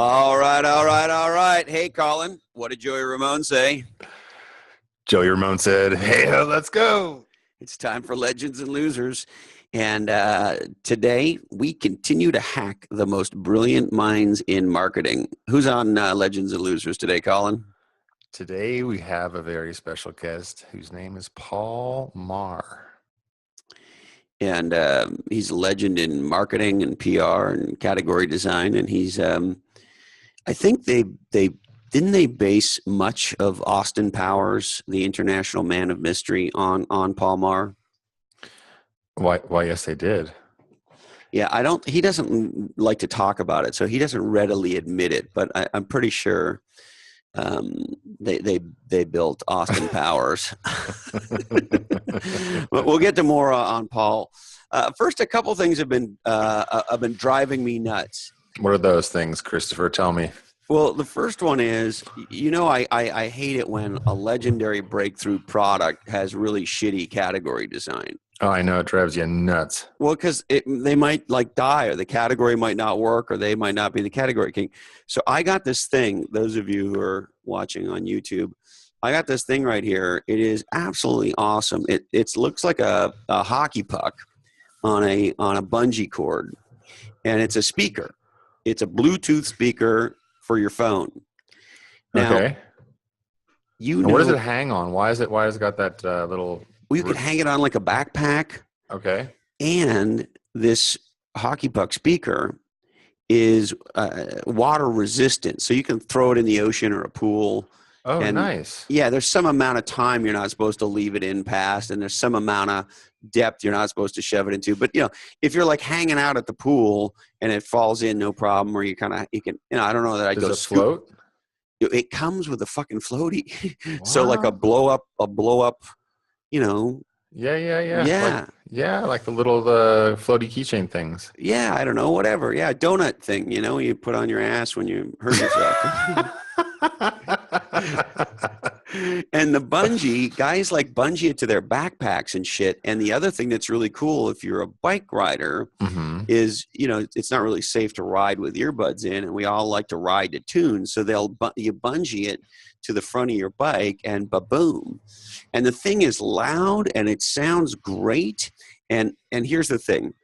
All right, all right, all right. Hey, Colin, what did Joey Ramone say? Joey Ramone said, "Hey, let's go." It's time for Legends and Losers. And today we continue to hack the most brilliant minds in marketing. Who's on Legends and Losers today, Colin? Today we have a very special guest whose name is Paul Maher. And he's a legend in marketing and PR and category design. And he's, I think they base much of Austin Powers, the international man of mystery, on Paul Maher. Why? Yes, they did. Yeah, he doesn't like to talk about it, so he doesn't readily admit it. But I'm pretty sure they built Austin Powers. But we'll get to more on Paul. First, a couple things have been driving me nuts. What are those things, Christopher? Tell me. Well, the first one is, I hate it when a legendary breakthrough product has really shitty category design. Oh, I know, it drives you nuts. Well, because they might die, or the category might not work, or they might not be the category king. So I got this thing. Those of you who are watching on YouTube, I got this thing right here. It is absolutely awesome. It looks like a hockey puck on a bungee cord, and it's a speaker. It's a Bluetooth speaker for your phone. Now, okay. What does it hang on? Why is it got that little? Well, you could hang it on like a backpack. Okay. And this hockey puck speaker is water resistant, so you can throw it in the ocean or a pool. Oh, and nice. Yeah, there's some amount of time you're not supposed to leave it in past, and there's some amount of depth you're not supposed to shove it into. But if you're like hanging out at the pool and it falls in, no problem. Or you can, I don't know that I go. Does it float? It comes with a fucking floaty, Wow. So like a blow up. Yeah. Like the little floaty keychain things. Yeah, I don't know, whatever. Yeah, donut thing, you put on your ass when you hurt yourself. And the bungee, guys like bungee it to their backpacks and shit. And the other thing that's really cool, if you're a bike rider, is, it's not really safe to ride with earbuds in, and we all like to ride to tunes. So you bungee it to the front of your bike, and ba-boom. And the thing is loud, and it sounds great. And here's the thing.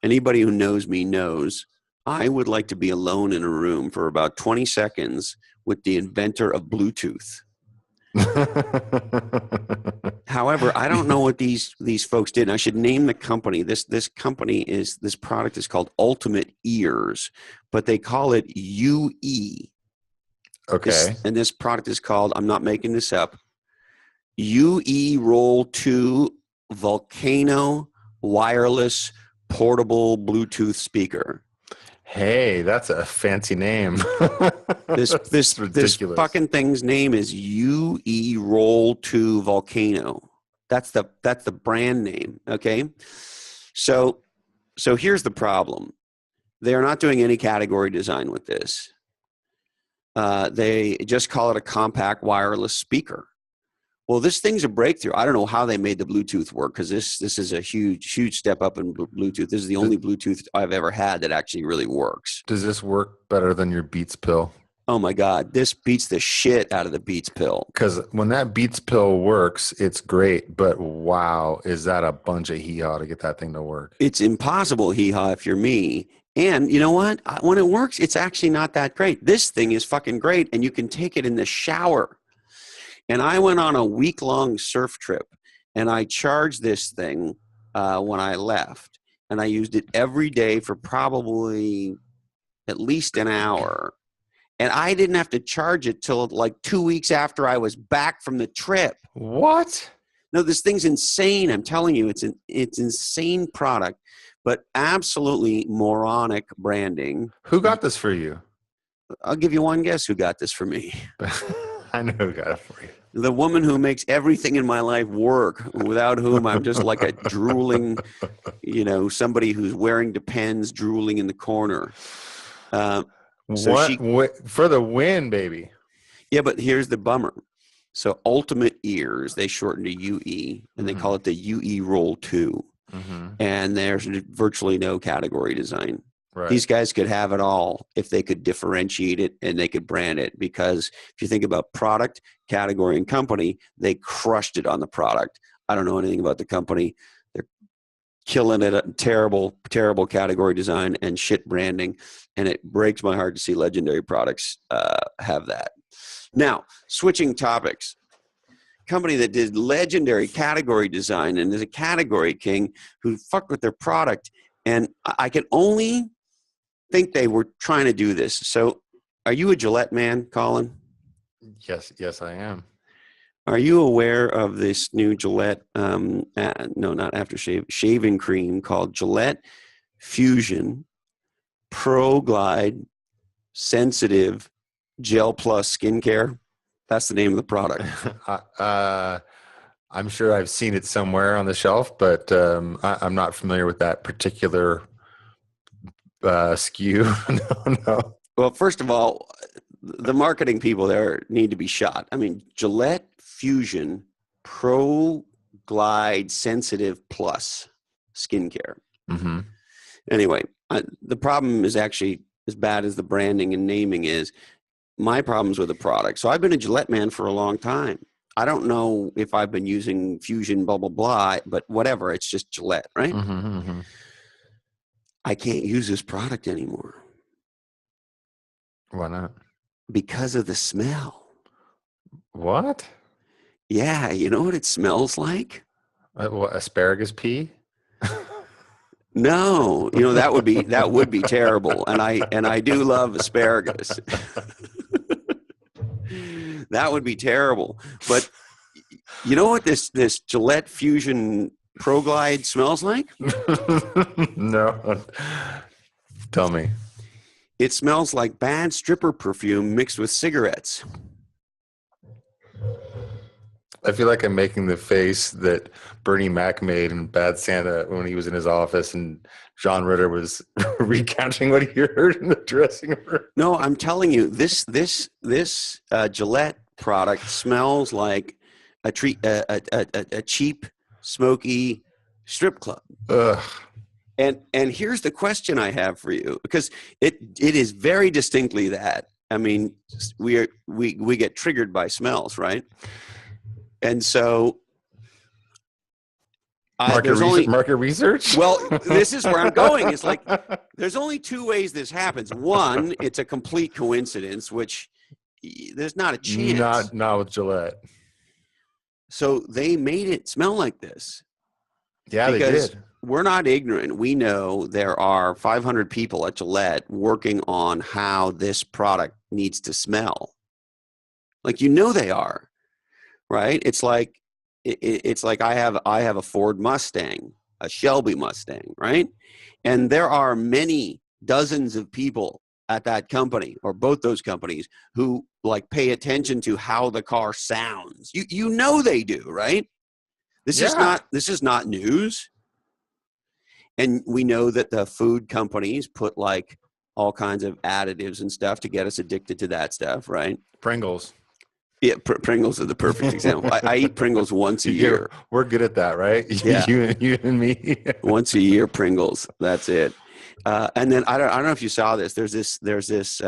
Anybody who knows me knows I would like to be alone in a room for about 20 seconds with the inventor of Bluetooth. However, I don't know what these folks did. And I should name the company. This product is called Ultimate Ears, but they call it UE. Okay. This product is called, I'm not making this up, UE Roll 2 Volcano Wireless Portable Bluetooth Speaker. Hey, that's a fancy name. This fucking thing's name is UE Roll 2 Volcano. That's the brand name. Okay. So here's the problem. They are not doing any category design with this. They just call it a compact wireless speaker. Well, this thing's a breakthrough. I don't know how they made the Bluetooth work, because this is a huge step up in Bluetooth. This is the only Bluetooth I've ever had that actually really works. Does this work better than your Beats pill? Oh my God, this beats the shit out of the Beats pill. Because when that Beats pill works, it's great. But wow, is that a bunch of hee-haw to get that thing to work? It's impossible hee-haw if you're me. And you know what? When it works, it's actually not that great. This thing is fucking great, and you can take it in the shower. And I went on a week-long surf trip, and I charged this thing when I left. And I used it every day for probably at least an hour. And I didn't have to charge it till like 2 weeks after I was back from the trip. What? No, this thing's insane. I'm telling you, it's insane product, but absolutely moronic branding. Who got this for you? I'll give you one guess who got this for me. I know who got it for you. The woman who makes everything in my life work, without whom I'm just like a drooling, somebody who's wearing Depends, drooling in the corner. For the win, baby. Yeah, but here's the bummer. So Ultimate Ears, they shorten to UE, and they call it the UE Roll 2. And there's virtually no category design. Right. These guys could have it all if they could differentiate it and they could brand it. Because if you think about product, category, and company, they crushed it on the product. I don't know anything about the company. They're killing it at terrible, terrible category design and shit branding. And it breaks my heart to see legendary products have that. Now, switching topics. Company that did legendary category design and is a category king who fucked with their product. And I can only think they were trying to do this. So are you a Gillette man, Colin? Yes, I am. Are you aware of this new Gillette, no, not aftershave, shaving cream called Gillette Fusion Pro Glide Sensitive Gel Plus Skincare? That's the name of the product. I'm sure I've seen it somewhere on the shelf, but I'm not familiar with that particular SKU. No. Well, first of all, the marketing people there need to be shot. I mean, Gillette Fusion Pro Glide Sensitive Plus Skincare. Mm-hmm. Anyway, the problem is actually as bad as the branding and naming is. My problems with the product. So I've been a Gillette man for a long time. I don't know if I've been using Fusion, blah, blah, blah, but whatever. It's just Gillette, right? Mm-hmm, mm-hmm. I can't use this product anymore. Why not? Because of the smell. What? Yeah, you know what it smells like? What, asparagus pea? No, you know that would be terrible, and I do love asparagus. That would be terrible. But you know what this Gillette Fusion Pro Glide smells like? No. Tell me. It smells like bad stripper perfume mixed with cigarettes. I feel like I'm making the face that Bernie Mac made in Bad Santa when he was in his office and John Ritter was recounting what he heard in the dressing room. No, I'm telling you, this Gillette product smells like a cheap, smoky strip club. Ugh. And here's the question I have for you, because it is very distinctly that. I mean, we get triggered by smells, right? And so market research. Well, this is where I'm going. It's like there's only two ways this happens. One, it's a complete coincidence, which there's not a chance. Not with Gillette. So they made it smell like this. Yeah, they did. We're not ignorant. We know there are 500 people at Gillette working on how this product needs to smell. Like, you know, they are, right? It's like I have a Ford Mustang, a Shelby Mustang, right? And there are many dozens of people at that company or both those companies who like pay attention to how the car sounds. You know they do, right? This is not news. And we know that the food companies put like all kinds of additives and stuff to get us addicted to that stuff, right? Pringles. Yeah, Pringles are the perfect example. I eat Pringles once a year. We're good at that, right? Yeah. you and me. Once a year, Pringles. That's it. And then I don't know if you saw this. There's this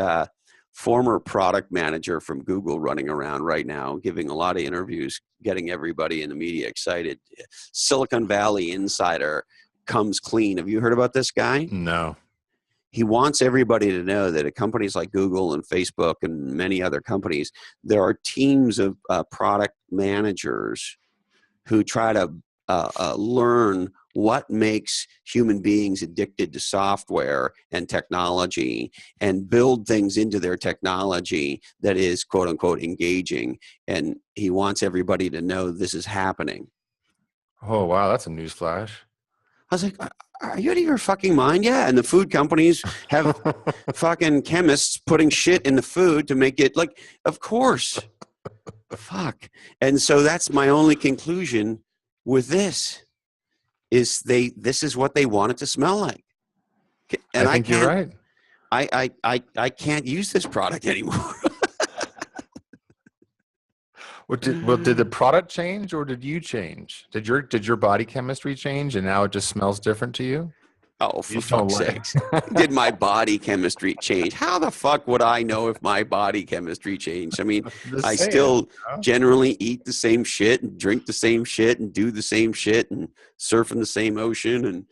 former product manager from Google running around right now, giving a lot of interviews, getting everybody in the media excited. Silicon Valley insider comes clean. Have you heard about this guy? No. He wants everybody to know that at companies like Google and Facebook and many other companies, there are teams of product managers who try to learn what makes human beings addicted to software and technology and build things into their technology that is, quote unquote, engaging. And he wants everybody to know this is happening. Oh, wow. That's a news flash. I was like, are you out of your fucking mind? Yeah. And the food companies have fucking chemists putting shit in the food to make it like, of course. Fuck. And so that's my only conclusion with this is this is what they want it to smell like. And I think you're right. I can't use this product anymore. Did the product change or did you change? Did your body chemistry change and now it just smells different to you? Oh, for You don't fuck's like. sakes. Did my body chemistry change? How the fuck would I know if my body chemistry changed? I mean, Just I saying. still You know? generally eat the same shit and drink the same shit and do the same shit and surf in the same ocean and,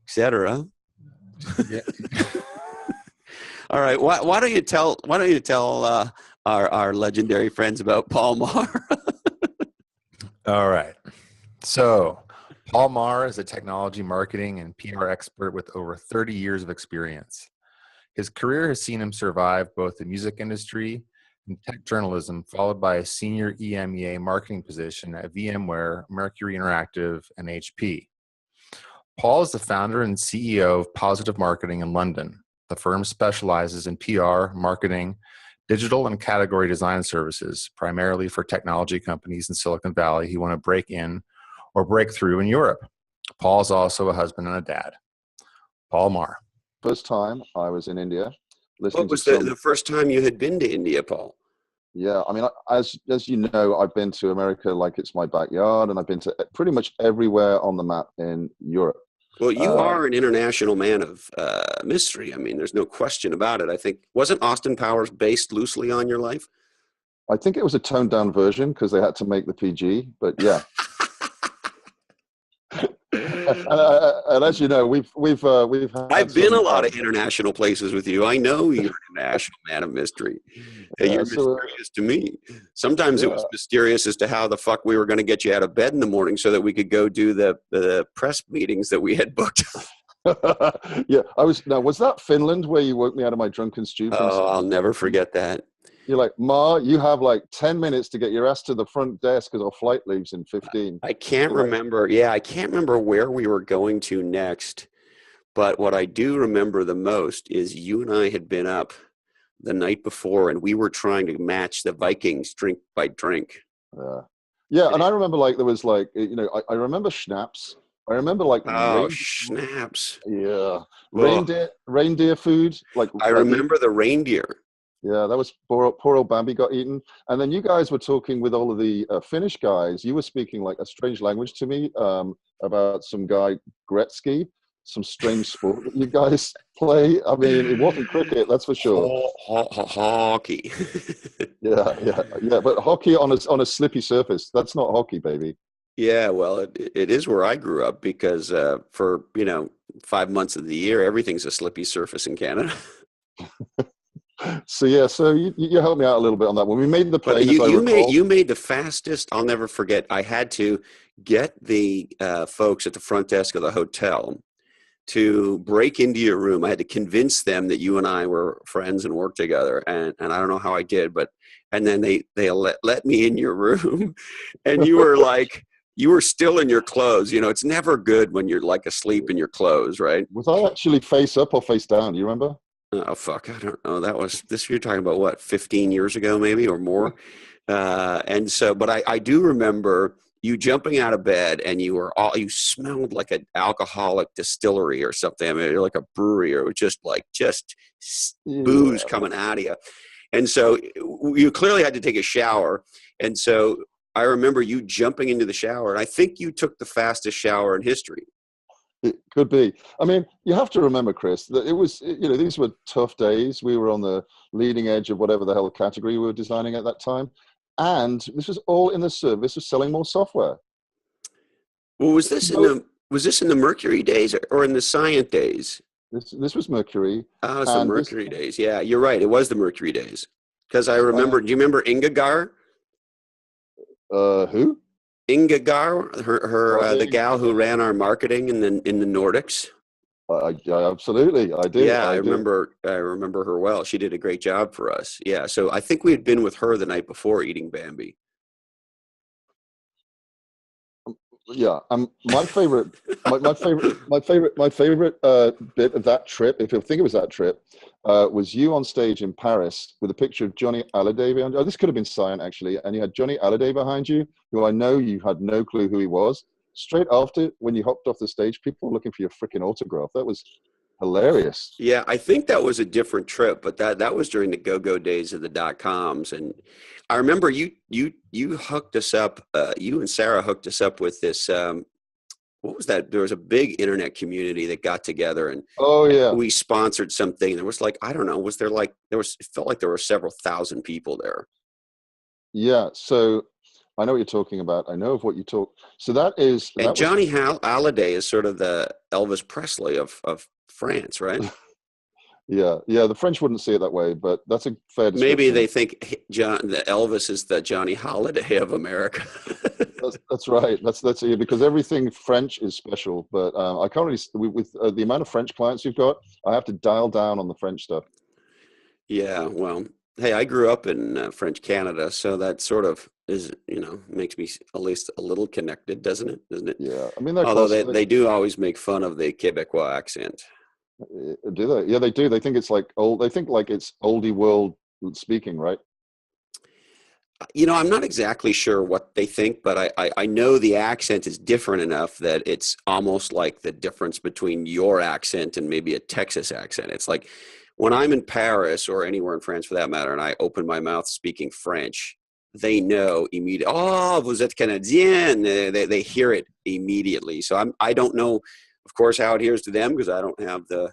etc. Yeah. All right. Why don't you tell our legendary friends about Paul Maher? All right. So, Paul Maher is a technology marketing and PR expert with over 30 years of experience. His career has seen him survive both the music industry and tech journalism, followed by a senior EMEA marketing position at VMware, Mercury Interactive, and HP. Paul is the founder and CEO of Positive Marketing in London. The firm specializes in PR, marketing, digital, and category design services, primarily for technology companies in Silicon Valley who want to break in or break through in Europe. Paul is also a husband and a dad. Paul Maher. First time I was in India, listening What was to the first time you had been to India, Paul? Yeah, I mean, as you know, I've been to America like it's my backyard, and I've been to pretty much everywhere on the map in Europe. Well, you are an international man of mystery. I mean, there's no question about it. I think, wasn't Austin Powers based loosely on your life? I think it was a toned down version because they had to make the PG, but yeah. And as you know, we've had I've been a lot of international places with you. I know you're an international man of mystery. You're mysterious to me. Sometimes it was mysterious as to how the fuck we were going to get you out of bed in the morning so that we could go do the press meetings that we had booked. Yeah, was that Finland where you woke me out of my drunken stupor? Oh, I'll never forget that. You're like, Ma, you have like 10 minutes to get your ass to the front desk because our flight leaves in 15. I can't remember. Yeah, I can't remember where we were going to next. But what I do remember the most is you and I had been up the night before and we were trying to match the Vikings drink by drink. Yeah, and I remember like there was like, I remember schnapps. I remember like schnapps. Yeah. Reindeer food. I remember the reindeer. Yeah, that was poor old Bambi got eaten. And then you guys were talking with all of the Finnish guys. You were speaking like a strange language to me about some guy, Gretzky, some strange sport that you guys play. I mean, it wasn't cricket, that's for sure. Hockey. Yeah. But hockey on a slippy surface, that's not hockey, baby. Yeah, well, it is where I grew up because for, 5 months of the year, everything's a slippy surface in Canada. So you helped me out a little bit on that one. We made the plane. You made the fastest. I'll never forget. I had to get the folks at the front desk of the hotel to break into your room. I had to convince them that you and I were friends and worked together. And I don't know how I did, and then they let me in your room, and you were like. You were still in your clothes. It's never good when you're like asleep in your clothes, right? Was I actually face up or face down? Do you remember? Oh, fuck. I don't know. That was this. You're talking about what, 15 years ago, maybe, or more. And so, but I do remember you jumping out of bed and you smelled like an alcoholic distillery or something. I mean, like a brewery, or just booze coming out of you. And so you clearly had to take a shower. And so I remember you jumping into the shower, and I think you took the fastest shower in history. It could be. I mean, you have to remember, Chris, that it was, these were tough days. We were on the leading edge of whatever the hell category we were designing at that time. And this was all in the service of selling more software. Well, was this in the Mercury days or in the Scient days? This was Mercury. Oh, it's the Mercury days. Yeah, you're right. It was the Mercury days. Because I remember, do you remember Inga? Who? Inga, the gal who ran our marketing in the Nordics. Absolutely, I do. Yeah, I remember her well. She did a great job for us. Yeah, so I think we had been with her the night before eating Bambi. Yeah, my favorite bit of that trip, if you think it was that trip, was you on stage in Paris with a picture of Johnny Hallyday behind you. Oh, this could have been Scient actually, and you had Johnny Hallyday behind you, who I know you had no clue who he was. Straight after, when you hopped off the stage, people were looking for your freaking autograph. That was hilarious. Yeah, I think that was a different trip, but that was during the go-go days of the .coms, and I remember you hooked us up. You and Sarah hooked us up with this what was that? There was a big internet community that got together and Oh yeah, we sponsored something. There was like, I don't know, was there like, it felt like there were several thousand people there. yeah. So I know what you're talking about. I know of what you talk. So And that was Johnny Hallyday is sort of the Elvis Presley of France, right? yeah, yeah. The French wouldn't see it that way, but that's a fair Maybe description. they think the Elvis is the Johnny Holiday of America. That's right. That's yeah, because everything French is special. But I can't really with the amount of French clients you've got, I have to dial down on the French stuff. Yeah, well, hey, I grew up in French Canada, so that sort of is, makes me at least a little connected, doesn't it? Doesn't it? Yeah, I mean they're Although close. they do always make fun of the Quebecois accent. Do they? Yeah, they do. They think it's like old. They think like it's oldie world speaking, right? I'm not exactly sure what they think, but I know the accent is different enough that it's almost like the difference between your accent and maybe a Texas accent. It's like when I'm in Paris or anywhere in France for that matter, and I open my mouth speaking French, they know immediately, oh, vous êtes Canadien. They hear it immediately. So I don't know, of course, how it hears to them because I don't have the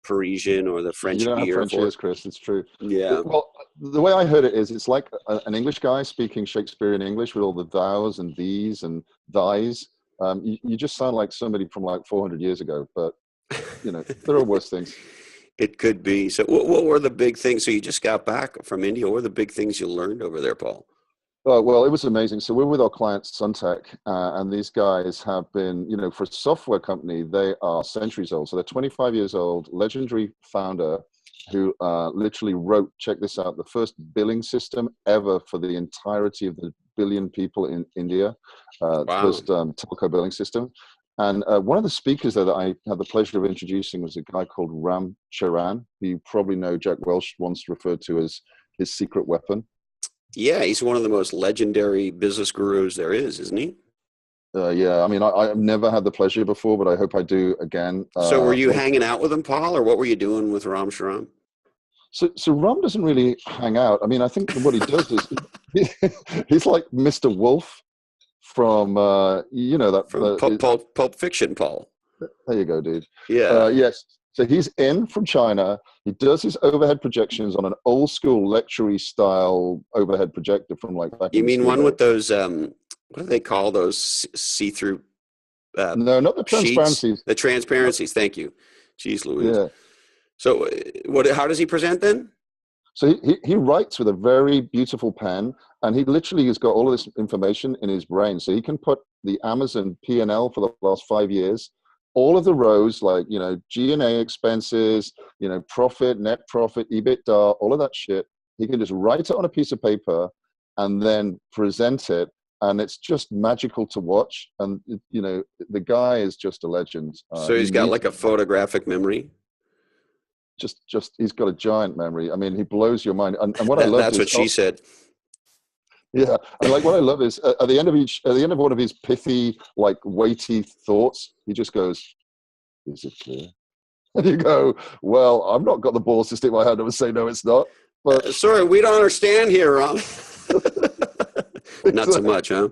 Parisian or the You French don't have ear French for it. ears, Chris. It's true. Yeah. Well, the way I heard it is, it's like an English guy speaking Shakespearean English with all the thous and these and thys. You just sound like somebody from like 400 years ago. But there are worse things. It could be. So what were the big things? So you just got back from India. What were the big things you learned over there, Paul? Well, it was amazing. So we're with our client Suntech, and these guys have been, for a software company, they are centuries old. So they're 25 years old, legendary founder who literally wrote, check this out, the first billing system ever for the entirety of the billion people in India, Wow. first telco billing system. And one of the speakers there that I had the pleasure of introducing was a guy called Ram Charan, who you probably know Jack Welch once referred to as his secret weapon. Yeah, he's one of the most legendary business gurus there is, isn't he? Yeah, I mean, I've never had the pleasure before, but I hope I do again. So were you hanging out with him, Paul, or what were you doing with Ram Shriram? So Ram doesn't really hang out. I mean, I think what he does is he's like Mr. Wolf from From Pulp Fiction, Paul. There you go, dude. Yeah. Yes. So he's in from China. He does his overhead projections on an old school lecture style overhead projector from like back You in the mean school one days. with those, what do they call those see-through No, not the sheets? transparencies. The transparencies. Thank you. Jeez Louise. Yeah. So how does he present then? So he writes with a very beautiful pen, and he literally has got all of this information in his brain. So he can put the Amazon P&L for the last 5 years, all of the rows like, G&A expenses, profit, net profit, EBITDA, all of that shit. He can just write it on a piece of paper and then present it. And it's just magical to watch. And, the guy is just a legend. So he's got like a photographic memory. Just he's got a giant memory. I mean, he blows your mind. And what I love that's is what she said. Yeah, and like what I love is at the end of one of his pithy, like weighty thoughts, he just goes, "Is it clear?" And you go, "Well, I've not got the balls to stick my hand up and say no, it's not." But sorry, we don't understand here, Ron. Not so much, huh?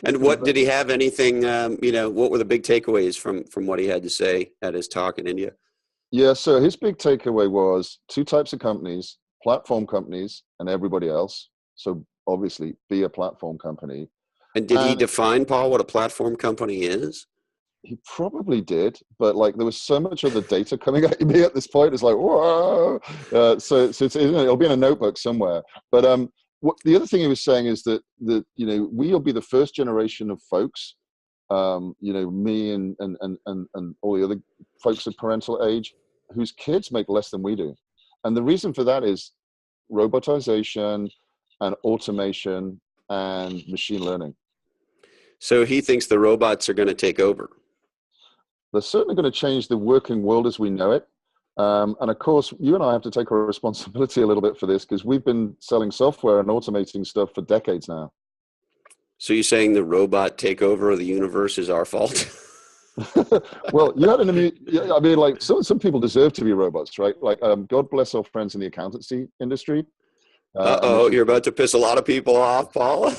And what did he have? Anything? What were the big takeaways from what he had to say at his talk in India? Yeah, so his big takeaway was two types of companies: platform companies and everybody else. So obviously, be a platform company. And did he define, Paul, what a platform company is? He probably did, but like there was so much of the data coming at me at this point. It's like, whoa. So it'll be in a notebook somewhere. But what the other thing he was saying is that we'll be the first generation of folks, me and all the other folks of parental age, whose kids make less than we do. And the reason for that is robotization and automation and machine learning. So he thinks the robots are going to take over. They're certainly going to change the working world as we know it. And of course, you and I have to take our responsibility a little bit for this because we've been selling software and automating stuff for decades now. So you're saying the robot takeover of the universe is our fault? Well, I mean, like some people deserve to be robots, right? Like, God bless our friends in the accountancy industry. And Uh-oh, you're about to piss a lot of people off, Paul.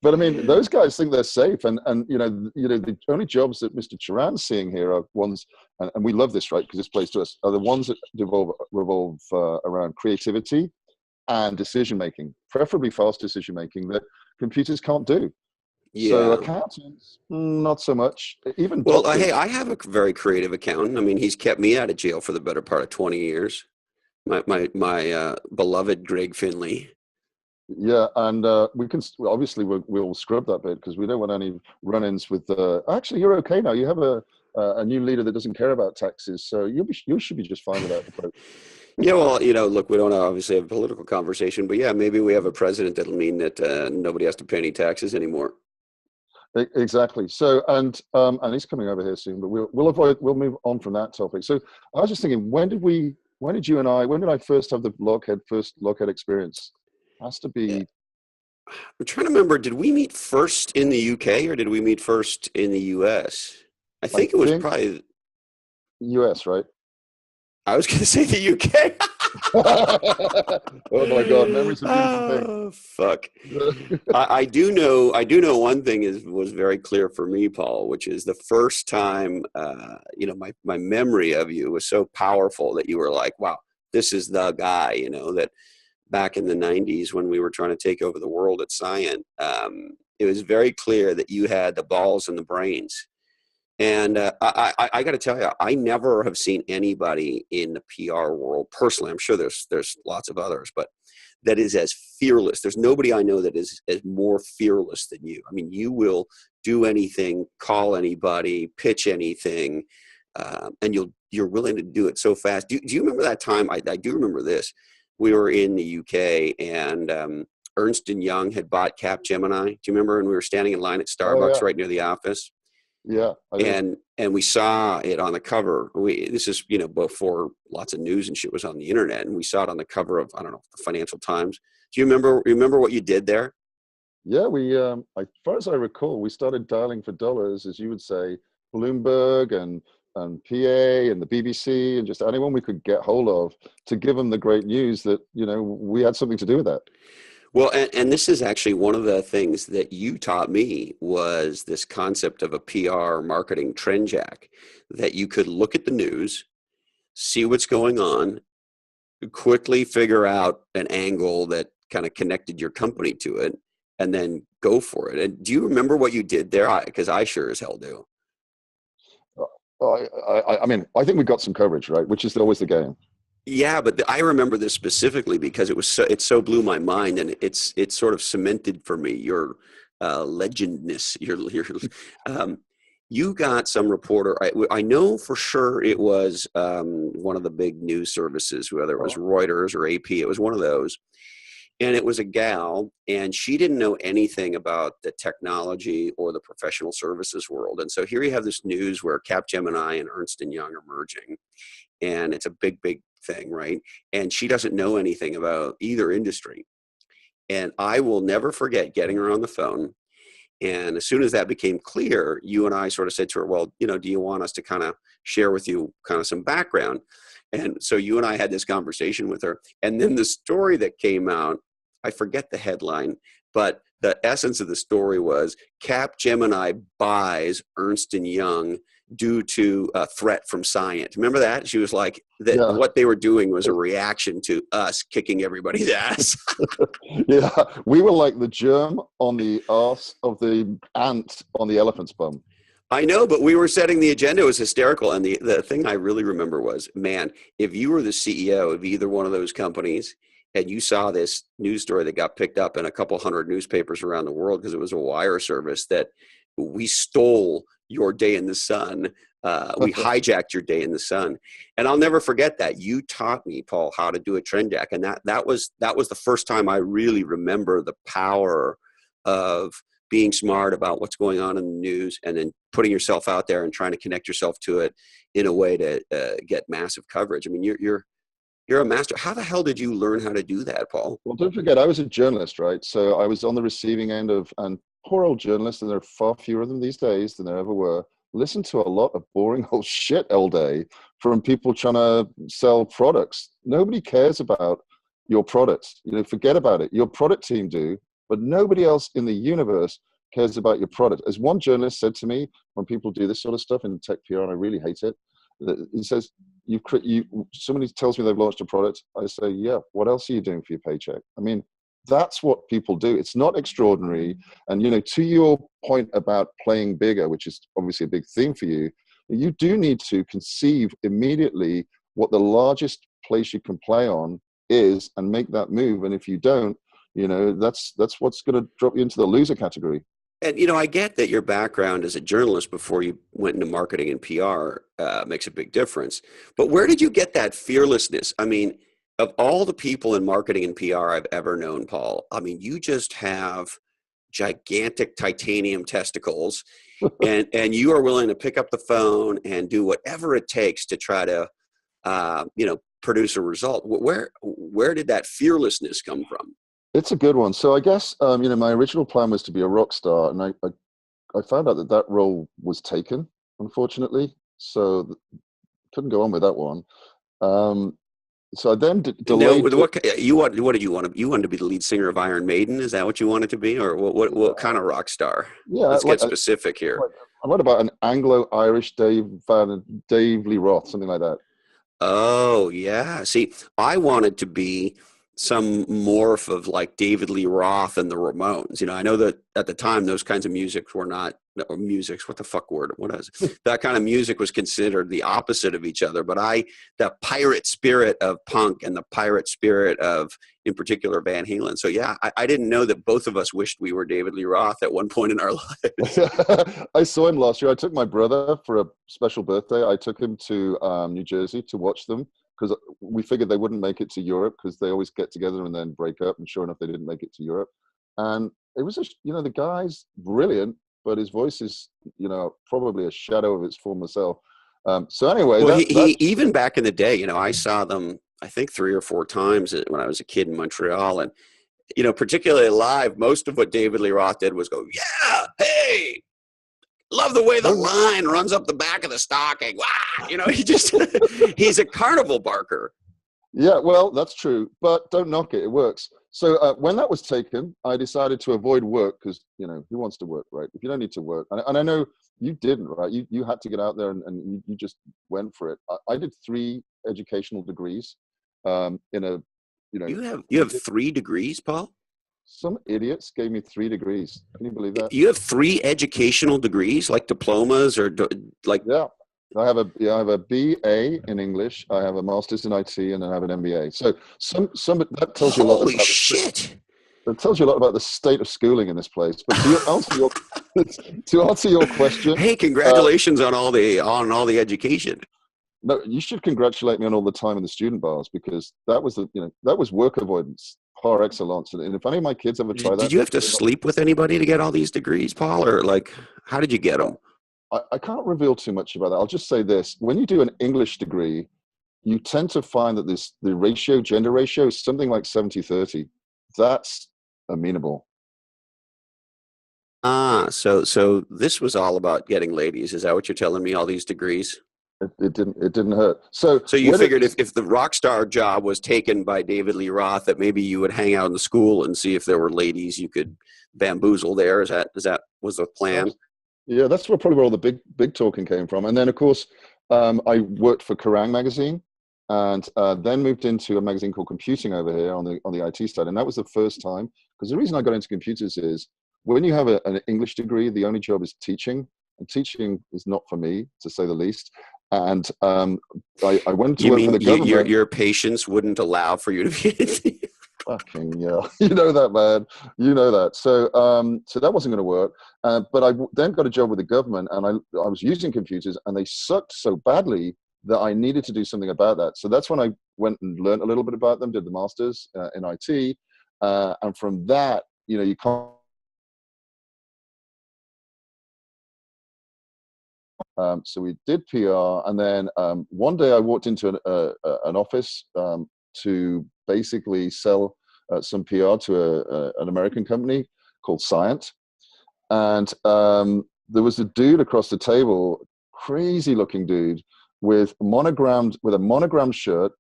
but I mean, those guys think they're safe, and the only jobs that Mr. Turan's seeing here are ones, and we love this, right? Because this plays to us, are the ones that revolve around creativity and decision making, preferably fast decision making that computers can't do. So Yeah. accountants, not so much. Even Well, doctors. hey, I have a very creative accountant. I mean, he's kept me out of jail for the better part of 20 years. My beloved Greg Finley. Yeah, and we can obviously we'll scrub that bit because we don't want any run-ins with. Actually, you're okay now. You have a new leader that doesn't care about taxes, so you should be just fine with that approach. Yeah, well, look, we don't obviously have a political conversation, but yeah, maybe we have a president that'll mean that nobody has to pay any taxes anymore. Exactly. So, and he's coming over here soon, but we'll move on from that topic. So, I was just thinking, when did I first have the lochhead experience? Has to Yeah. be. I'm trying to remember, did we meet first in the UK or did we meet first in the US? I think it was probably US, right? I was going to say the UK. Oh my God, memory's a beautiful thing. Oh, fuck. I do know one thing was very clear for me, Paul, which is the first time, my memory of you was so powerful that you were like, wow, this is the guy, that back in the 90s when we were trying to take over the world at Scient, it was very clear that you had the balls and the brains. And I got to tell you, I never have seen anybody in the PR world personally. I'm sure there's lots of others, but that is as fearless. There's nobody I know that is more fearless than you. I mean, you will do anything, call anybody, pitch anything, and you're willing to do it so fast. Do you remember that time? I do remember this. We were in the UK and Ernst & Young had bought Capgemini. Do you remember? And we were standing in line at Starbucks right near the office. Yeah, and we saw it on the cover. This is before lots of news and shit was on the internet, and we saw it on the cover of, I don't know, the Financial Times. Do you remember what you did there? Yeah, we as far as I recall, we started dialing for dollars, as you would say, Bloomberg and PA and the BBC and just anyone we could get hold of to give them the great news that we had something to do with that. Well, and this is actually one of the things that you taught me was this concept of a PR marketing trend jack, that you could look at the news, see what's going on, quickly figure out an angle that kind of connected your company to it, and then go for it. And do you remember what you did there? Because I sure as hell do. I mean, I think we got some coverage, right? Which is always the game. Yeah, but I remember this specifically because it so blew my mind, and it's sort of cemented for me your legendness. You got some reporter. I know for sure it was one of the big news services, whether it was Reuters or AP. It was one of those, and it was a gal, and she didn't know anything about the technology or the professional services world. And so here you have this news where Capgemini and Ernst & Young are merging, and it's a big thing, right? And she doesn't know anything about either industry. And I will never forget getting her on the phone. And as soon as that became clear, you and I sort of said to her, well, do you want us to kind of share with you kind of some background? And so you and I had this conversation with her. And then the story that came out, I forget the headline, but the essence of the story was Capgemini buys Ernst & Young due to a threat from Scient. Remember that? She was like, what they were doing was a reaction to us kicking everybody's ass. Yeah, we were like the germ on the arse of the ant on the elephant's bum. I know, but we were setting the agenda. It was hysterical. And the thing I really remember was, man, if you were the CEO of either one of those companies and you saw this news story that got picked up in a couple hundred newspapers around the world because it was a wire service that we stole your day in the sun. We hijacked your day in the sun. And I'll never forget that. You taught me, Paul, how to do a trend jack. And that was the first time I really remember the power of being smart about what's going on in the news and then putting yourself out there and trying to connect yourself to it in a way to get massive coverage. I mean, you're a master. How the hell did you learn how to do that, Paul? Well, don't forget, I was a journalist, right? So I was on the receiving end of, and poor old journalists, and there are far fewer of them these days than there ever were, listen to a lot of boring old shit all day from people trying to sell products. Nobody cares about your product. You know, forget about it. Your product team do, but nobody else in the universe cares about your product. As one journalist said to me, when people do this sort of stuff in tech PR, and I really hate it, he says, somebody tells me they've launched a product. I say, yeah, what else are you doing for your paycheck? I mean, that's what people do. It's not extraordinary. And, you know, to your point about playing bigger, which is obviously a big theme for you, you do need to conceive immediately what the largest place you can play on is and make that move. And if you don't, you know, that's what's going to drop you into the loser category. And, you know, I get that your background as a journalist before you went into marketing and PR makes a big difference. But where did you get that fearlessness? I mean, of all the people in marketing and PR I've ever known, Paul, I mean, you just have gigantic titanium testicles and you are willing to pick up the phone and do whatever it takes to try to, you know, produce a result. Where did that fearlessness come from? It's a good one. So I guess, you know, my original plan was to be a rock star, and I found out that role was taken, unfortunately. So couldn't go on with that one. So I then delayed. No, what did you want? You wanted to be the lead singer of Iron Maiden? Is that what you wanted to be, or what kind of rock star? Yeah, let's get specific here. I read about an Anglo-Irish Dave Lee Roth, something like that. Oh yeah. See, I wanted to be some morph of like David Lee Roth and the Ramones. You know, I know that at the time those kinds of musics were not, or musics, what the fuck word? What is it? That kind of music was considered the opposite of each other. But the pirate spirit of punk and the pirate spirit of, in particular, Van Halen. So yeah, I didn't know that both of us wished we were David Lee Roth at one point in our lives. I saw him last year. I took my brother for a special birthday. I took him to New Jersey to watch them, because we figured they wouldn't make it to Europe because they always get together and then break up. And sure enough, they didn't make it to Europe. And it was, you know, the guy's brilliant, but his voice is, you know, probably a shadow of its former self. So anyway. Well, he even back in the day, you know, I saw them, I think 3 or 4 times when I was a kid in Montreal. And, you know, particularly live, most of what David Lee Roth did was go, yeah, hey, love the way the line runs up the back of the stocking. Wow. You know, he's a carnival barker. Yeah, well, that's true, but don't knock it. It works. So when that was taken, I decided to avoid work because, you know, who wants to work, right? If you don't need to work. And I know you didn't, right? You had to get out there and you just went for it. I did 3 educational degrees in a, you know. You have 3 degrees, Paul? Some idiots gave me 3 degrees. Can you believe that? You have 3 educational degrees, like diplomas or like? Yeah. I have a BA in English. I have a master's in IT, and I have an MBA. So that tells you a lot. Holy shit! That tells you a lot about the state of schooling in this place. But to answer your question, hey, congratulations on all the education. No, you should congratulate me on all the time in the student bars, because that was work avoidance par excellence. And if any of my kids ever try that, did you have to sleep with anybody to get all these degrees, Paul, or like how did you get them? I can't reveal too much about that. I'll just say this. When you do an English degree, you tend to find that the gender ratio is something like 70-30. That's amenable. So this was all about getting ladies. Is that what you're telling me, all these degrees? It didn't hurt. So you figured if the rock star job was taken by David Lee Roth, that maybe you would hang out in the school and see if there were ladies you could bamboozle there. Was the plan? Yeah, that's probably where all the big talking came from. And then, of course, I worked for Kerrang magazine, and then moved into a magazine called Computing over here on the IT side. And that was the first time, because the reason I got into computers is when you have an English degree, the only job is teaching, and teaching is not for me, to say the least. And I went to work for the government. Your patience wouldn't allow for you to be. Fucking yeah, you know that, man. You know that. So that wasn't going to work. But I then got a job with the government, and I was using computers, and they sucked so badly that I needed to do something about that. So that's when I went and learned a little bit about them, did the masters in IT, and from that, you know, you can't. So we did PR, and then one day I walked into an office to basically sell some PR to an American company called Scient. And there was a dude across the table, crazy looking dude, with a monogrammed shirt.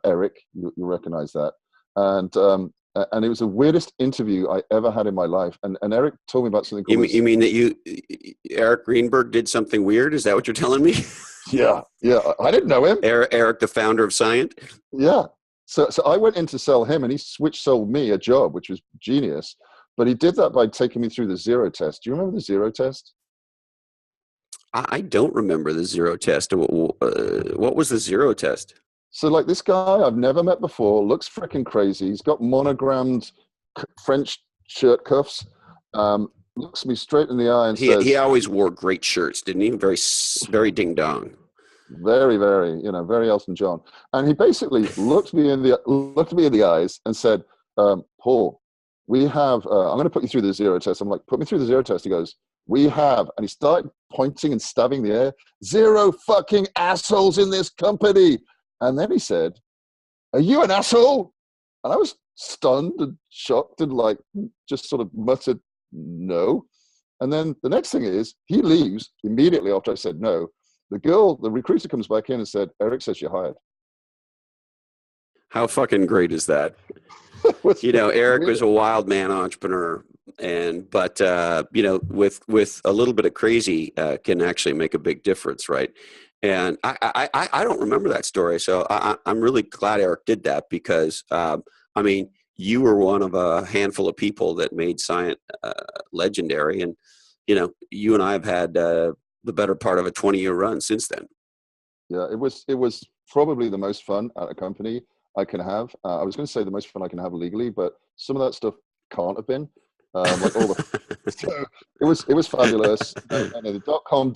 Eric, you recognize that. And it was the weirdest interview I ever had in my life. And Eric told me about something called... You mean that Eric Greenberg did something weird? Is that what you're telling me? Yeah. I didn't know him. Eric, the founder of Scient? Yeah. So I went in to sell him, and he sold me a job, which was genius. But he did that by taking me through the zero test. Do you remember the zero test? I don't remember the zero test. What was the zero test? So like this guy I've never met before, looks freaking crazy. He's got monogrammed French shirt cuffs. Looks me straight in the eye and says... He always wore great shirts, didn't he? Very, very ding dong. Very, very, very Elton John. And he basically looked me in the eyes and said, Paul, we have, I'm going to put you through the zero test. I'm like, put me through the zero test. He goes, we have, and he started pointing and stabbing the air, 0 fucking assholes in this company. And then he said, are you an asshole? And I was stunned and shocked and like just sort of muttered, no. And then the next thing is he leaves immediately after I said no. The recruiter comes back in and said, Eric says you're hired. How fucking great is that? Eric was a wild man entrepreneur, but with a little bit of crazy can actually make a big difference, right? And I don't remember that story, so I'm really glad Eric did that because you were one of a handful of people that made Scient legendary, and you and I have had the better part of a 20-year run since then. Yeah, it was probably the most fun at a company I can have. I was going to say the most fun I can have legally, but some of that stuff can't have been. So it was fabulous. And the .com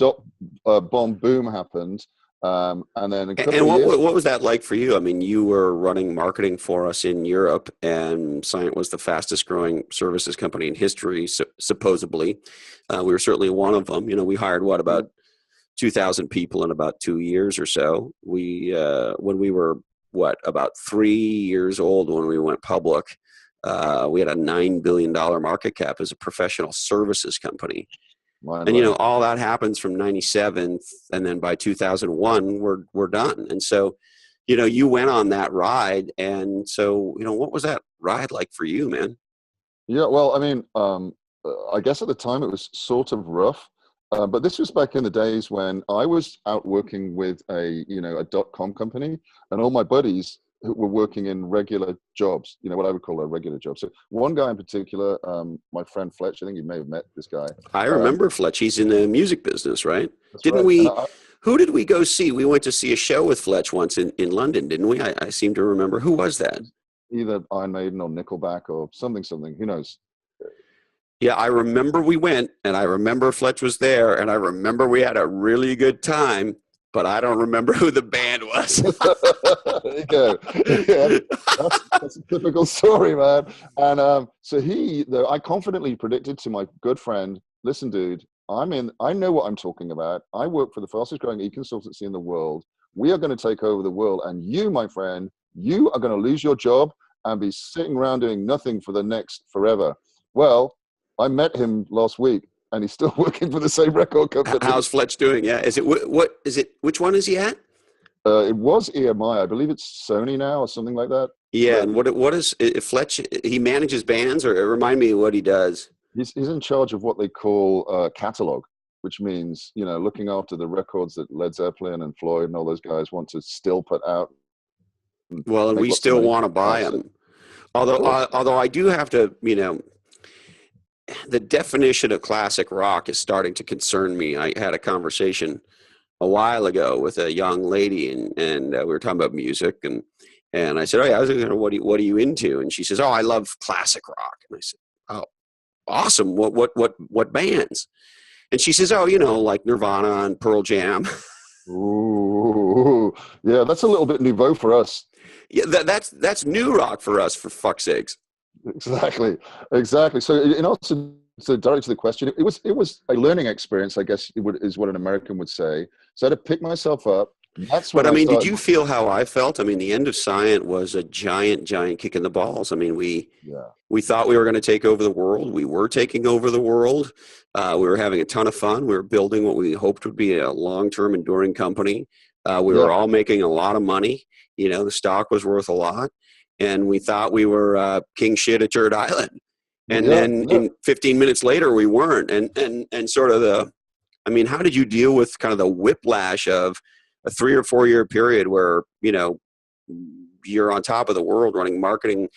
bomb boom happened, and then what was that like for you? I mean, you were running marketing for us in Europe, and Scient was the fastest growing services company in history, supposedly. We were certainly one of them. We hired about 2,000 people in about 2 years or so. We when we were about 3 years old when we went public. We had a $9 billion market cap as a professional services company. And, all that happens from 97. And then by 2001, we're done. And so, you went on that ride. And so, what was that ride like for you, man? Yeah, well, I guess at the time it was sort of rough. But this was back in the days when I was out working with a .com company, and all my buddies who were working in regular jobs, what I would call a regular job. So one guy in particular, my friend Fletch, I think you may have met this guy. I remember Fletch. He's in the music business, right? Didn't right. we? Who did we go see? We went to see a show with Fletch once in London, didn't we? I seem to remember. Who was that? Either Iron Maiden or Nickelback or something. Who knows? Yeah, I remember we went, and I remember Fletch was there, and I remember we had a really good time, but I don't remember who the band was. There you go. Yeah, that's a typical story, man. And I confidently predicted to my good friend, listen, dude, I know what I'm talking about. I work for the fastest growing e-consultancy in the world. We are going to take over the world. And you, my friend, you are going to lose your job and be sitting around doing nothing for the next forever. Well, I met him last week, and he's still working for the same record company. How's Fletch doing? Yeah, what is it? Which one is he at? It was EMI. I believe it's Sony now or something like that. Yeah, and what is Fletch? He manages bands, or remind me what he does. He's in charge of what they call catalog, which means looking after the records that Led Zeppelin and Floyd and all those guys want to still put out. Well, and we still want to buy them. Although I do have to, the definition of classic rock is starting to concern me. I had a conversation a while ago with a young lady, and we were talking about music, and I said, "Oh yeah, I was thinking, what are you into?" And she says, "Oh, I love classic rock." And I said, "Oh, awesome. What bands?" And she says, "Oh, like Nirvana and Pearl Jam." Ooh, yeah, that's a little bit nouveau for us. Yeah, that's new rock for us, for fuck's sakes. Exactly. So, to direct to the question, it was a learning experience, I guess is what an American would say. So I had to pick myself up. Did you feel how I felt? The end of Scient was a giant kick in the balls. We thought we were going to take over the world. We were taking over the world. We were having a ton of fun. We were building what we hoped would be a long-term enduring company. We were all making a lot of money. the stock was worth a lot, and we thought we were king shit at Turd Island. And then in 15 minutes later, we weren't. And sort of how did you deal with kind of the whiplash of a 3 or 4 year period where, you're on top of the world running marketing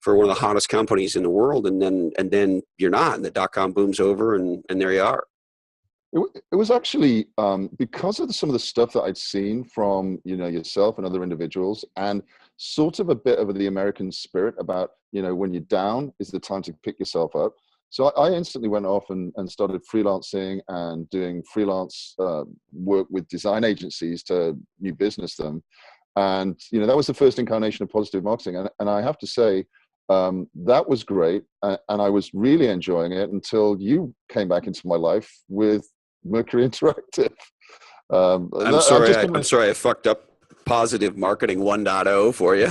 for one of the hottest companies in the world, and then you're not, and the dot-com boom's over, and there you are. It was actually because of some of the stuff that I'd seen from yourself and other individuals, and sort of a bit of the American spirit about when you're down is the time to pick yourself up. So I instantly went off and started freelancing and doing freelance work with design agencies to new business them, and that was the first incarnation of positive marketing, and I have to say that was great, and I was really enjoying it until you came back into my life with Mercury Interactive. I'm sorry I fucked up positive marketing 1.0 for you.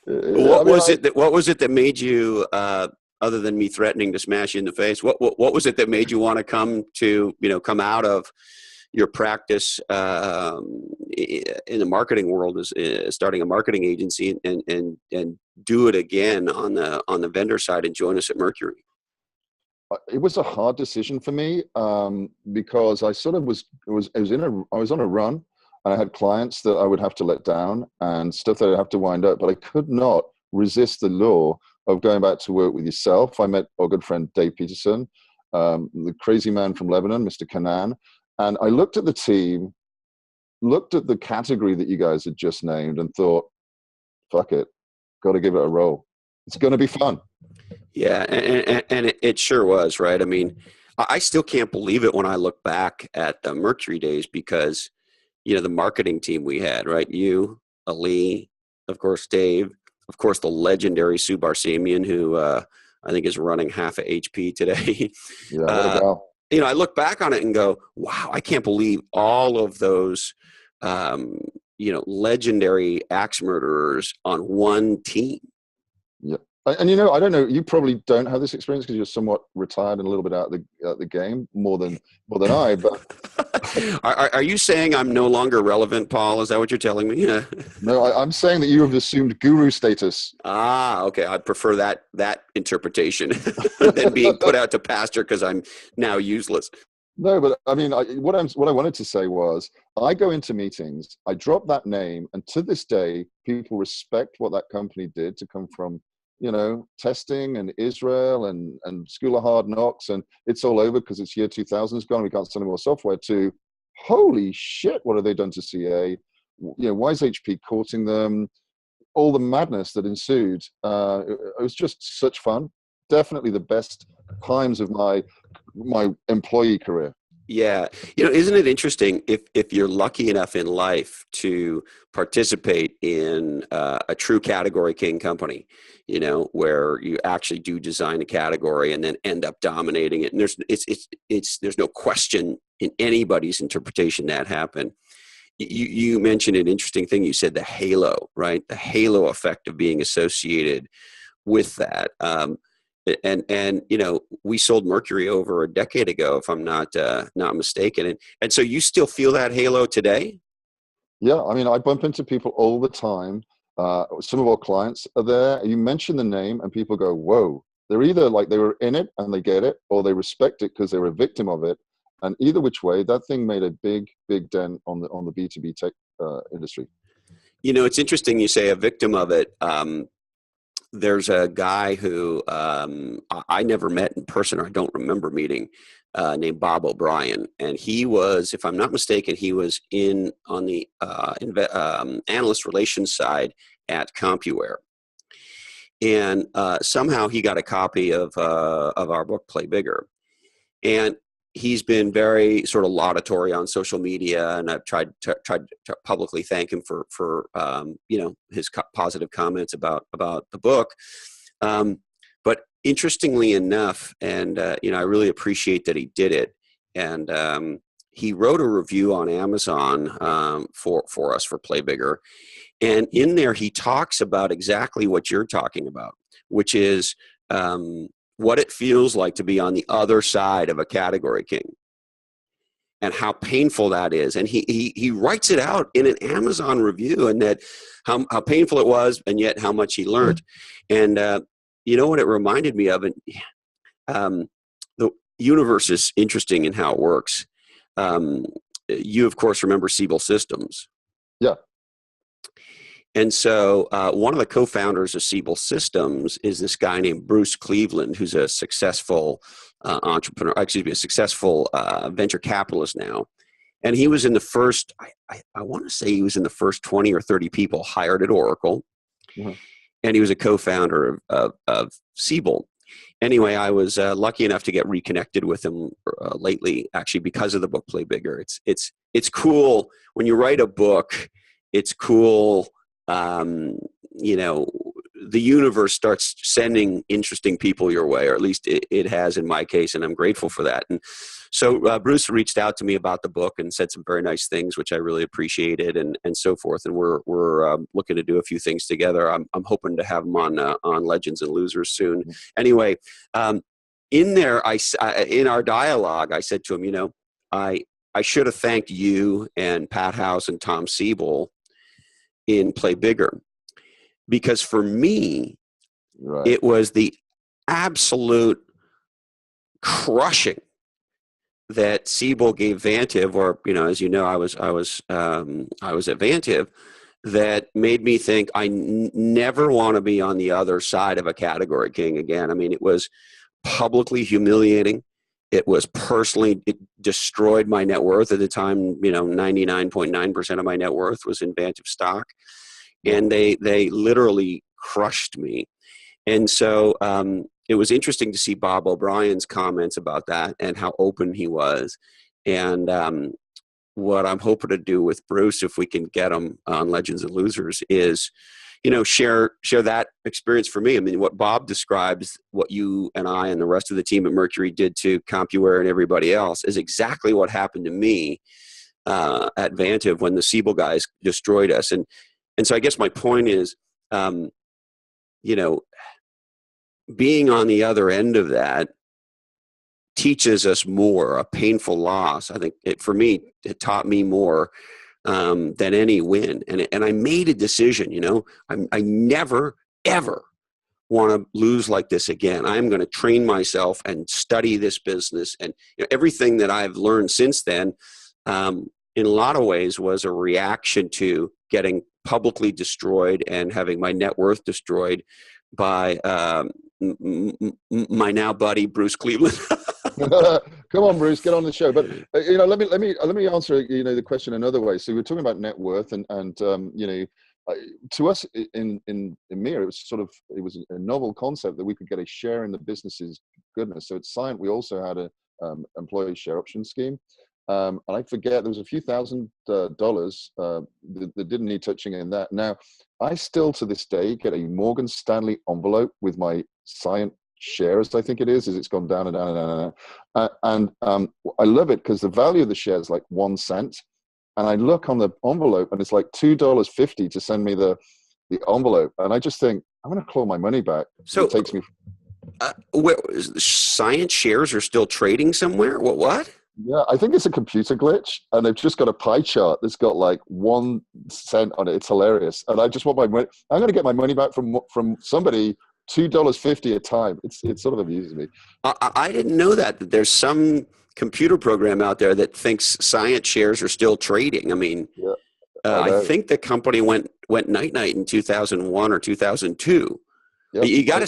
What was it that made you, other than me threatening to smash you in the face, what was it that made you want to come out of your practice in the marketing world, as starting a marketing agency, and do it again on the vendor side and join us at Mercury? It was a hard decision for me because I sort of was on a run, and I had clients that I would have to let down and stuff that I'd have to wind up, but I could not resist the lure of going back to work with yourself. I met our good friend Dave Peterson, the crazy man from Lebanon, Mr. Kanan, and I looked at the team, looked at the category that you guys had just named, and thought, fuck it, got to give it a roll. It's going to be fun. Yeah, and it sure was, right? I mean, I still can't believe it when I look back at the Mercury days, because, the marketing team we had, right? You, Ali, of course, Dave, of course, the legendary Sue Barsamian, who I think is running half of HP today. Yeah, what a gal. I look back on it and go, wow, I can't believe all of those, legendary axe murderers on one team. Yeah. And I don't know, you probably don't have this experience because you're somewhat retired and a little bit out of the game more than I. But are you saying I'm no longer relevant, Paul? Is that what you're telling me? Yeah. No, I'm saying that you have assumed guru status. Ah, okay. I'd prefer that interpretation than being put out to pasture because I'm now useless. No, but I mean, what I wanted to say was, I go into meetings, I drop that name, and to this day, people respect what that company did to come from, testing and Israel and School of Hard Knocks, and it's all over because it's year 2000 is gone, we can't sell any more software, to holy shit, what have they done to CA? Why is HP courting them? All the madness that ensued. It was just such fun. Definitely the best times of my employee career. Yeah. Isn't it interesting if you're lucky enough in life to participate in a true category king company, where you actually do design a category and then end up dominating it. And there's no question in anybody's interpretation that happened. You mentioned an interesting thing. You said the halo, right? The halo effect of being associated with that. And we sold Mercury over a decade ago, if I'm not mistaken. And so you still feel that halo today? Yeah, I mean, I bump into people all the time. Some of our clients are there. You mention the name and people go, whoa. They're either like they were in it and they get it, or they respect it because they were a victim of it. And either which way, that thing made a big, big dent on the B2B tech industry. It's interesting you say a victim of it. There's a guy who I never met in person, or I don't remember meeting, named Bob O'Brien. And he was, if I'm not mistaken, he was on the analyst relations side at CompuWare. And somehow he got a copy of our book, Play Bigger. And he's been very sort of laudatory on social media, and I've tried to publicly thank him for his positive comments about the book. But interestingly enough, and I really appreciate that he did it. And he wrote a review on Amazon for us for Play Bigger, and in there he talks about exactly what you're talking about, which is what it feels like to be on the other side of a category king. and how painful that is. And he writes it out in an Amazon review, and that how painful it was, and yet how much he learned. And you know what it reminded me of? And the universe is interesting in how it works. You, of course, remember Siebel Systems. Yeah. And so one of the co-founders of Siebel Systems is this guy named Bruce Cleveland, who's a successful entrepreneur, a successful venture capitalist now. And he was in the first, I want to say he was in the first 20 or 30 people hired at Oracle. Mm-hmm. And he was a co-founder of Siebel. Anyway, I was lucky enough to get reconnected with him lately, actually, because of the book Play Bigger. It's cool when you write a book. It's cool, you know, the universe starts sending interesting people your way, or at least it has in my case, and I'm grateful for that. And so Bruce reached out to me about the book and said some very nice things, which I really appreciated, and so forth. And we're looking to do a few things together. I'm hoping to have him on Legends and Losers soon. Mm-hmm. Anyway, in there, in our dialogue, I said to him, you know, I should have thanked you and Pat House and Tom Siebel in Play Bigger, because for me, right, it was the absolute crushing that Siebel gave Vantiv, or, you know, as you know, I was at Vantiv, that made me think I never want to be on the other side of a category king again. I mean, it was publicly humiliating. It was personally, it destroyed my net worth at the time. You know, 99.9% of my net worth was in Vantiv stock, and they literally crushed me. And so it was interesting to see Bob O'Brien's comments about that and how open he was. And what I'm hoping to do with Bruce, if we can get him on Legends and Losers, is, you know, share that experience for me. I mean, what Bob describes, what you and I and the rest of the team at Mercury did to CompuWare and everybody else, is exactly what happened to me at Vantiv when the Siebel guys destroyed us. And so I guess my point is, you know, being on the other end of that teaches us more. A painful loss, I think, for me, it taught me more than any win. And I made a decision, you know, I never, ever want to lose like this again. I'm going to train myself and study this business. And, you know, everything that I've learned since then, in a lot of ways, was a reaction to getting publicly destroyed and having my net worth destroyed by my now buddy Bruce Cleveland. Come on, Bruce, get on the show. But you know, let me answer, you know, the question another way. So we're talking about net worth, and you know, to us in Maher, it was a novel concept that we could get a share in the business's goodness. So at Scient, we also had a employee share option scheme. And I forget, there was a few $1,000 that didn't need touching in that. Now, I still to this day get a Morgan Stanley envelope with my Scient shares, I think it is it's gone down and down and down. And I love it because the value of the share is like 1 cent. And I look on the envelope and it's like $2.50 to send me the envelope. And I just think, I'm going to claw my money back. So it takes me. Scient shares are still trading somewhere? What? Yeah, I think it's a computer glitch, and they've just got a pie chart that's got like 1 cent on it. It's hilarious, and I just want my money. I'm going to get my money back from somebody. $2.50 a time. It sort of amuses me. I didn't know that there's some computer program out there that thinks Scient shares are still trading. I mean, yeah, I think the company went night in 2001 or 2002. Yep. You got to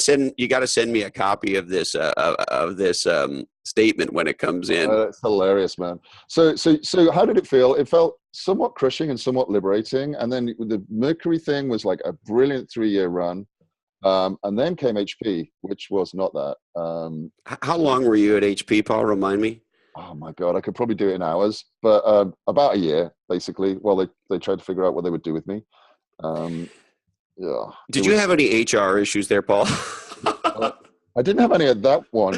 send me a copy of this statement when it comes in. It's hilarious, man. So how did it feel? It felt somewhat crushing and somewhat liberating. And then the Mercury thing was like a brilliant 3-year run. And then came HP, which was not that. How long were you at HP, Paul? Remind me. Oh my God, I could probably do it in hours, but about a year, basically. While they tried to figure out what they would do with me. Yeah. Did you have any HR issues there, Paul? I didn't have any of that one.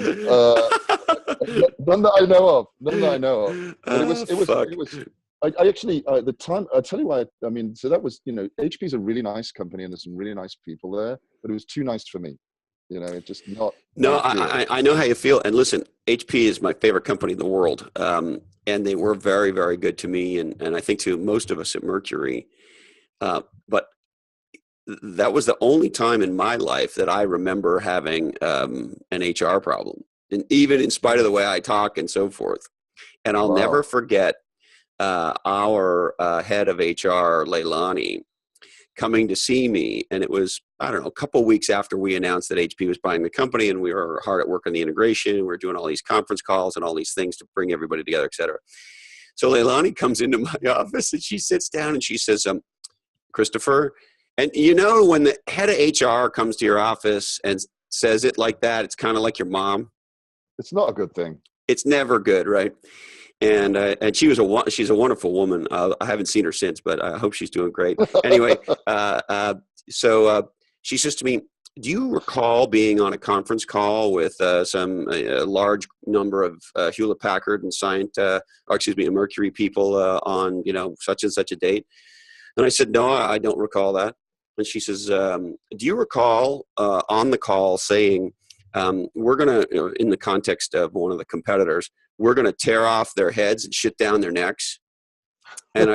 None that I know of. But it was. I actually, at the time, I'll tell you why. I mean, so that was, you know, HP is a really nice company and there's some really nice people there, but it was too nice for me. It's just not. No, not good. I know how you feel. And listen, HP is my favorite company in the world. And they were very, very good to me. And I think to most of us at Mercury. But that was the only time in my life that I remember having an HR problem. And even in spite of the way I talk and so forth. And I'll never Wow. forget our head of HR, Leilani, coming to see me. And it was, I don't know, a couple of weeks after we announced that HP was buying the company, and we were hard at work on the integration. We were doing all these conference calls and all these things to bring everybody together, et cetera. So Leilani comes into my office and she sits down and she says, Christopher, and when the head of HR comes to your office and says it like that, it's kind of like your mom. It's not a good thing. It's never good, right? And she's a wonderful woman. I haven't seen her since, but I hope she's doing great. Anyway, so she says to me, "Do you recall being on a conference call with some large number of Hewlett Packard and Mercury people on such and such a date?" And I said, "No, I don't recall that." And she says, "Do you recall on the call saying we're going to, in the context of one of the competitors, we're going to tear off their heads and shit down their necks?" And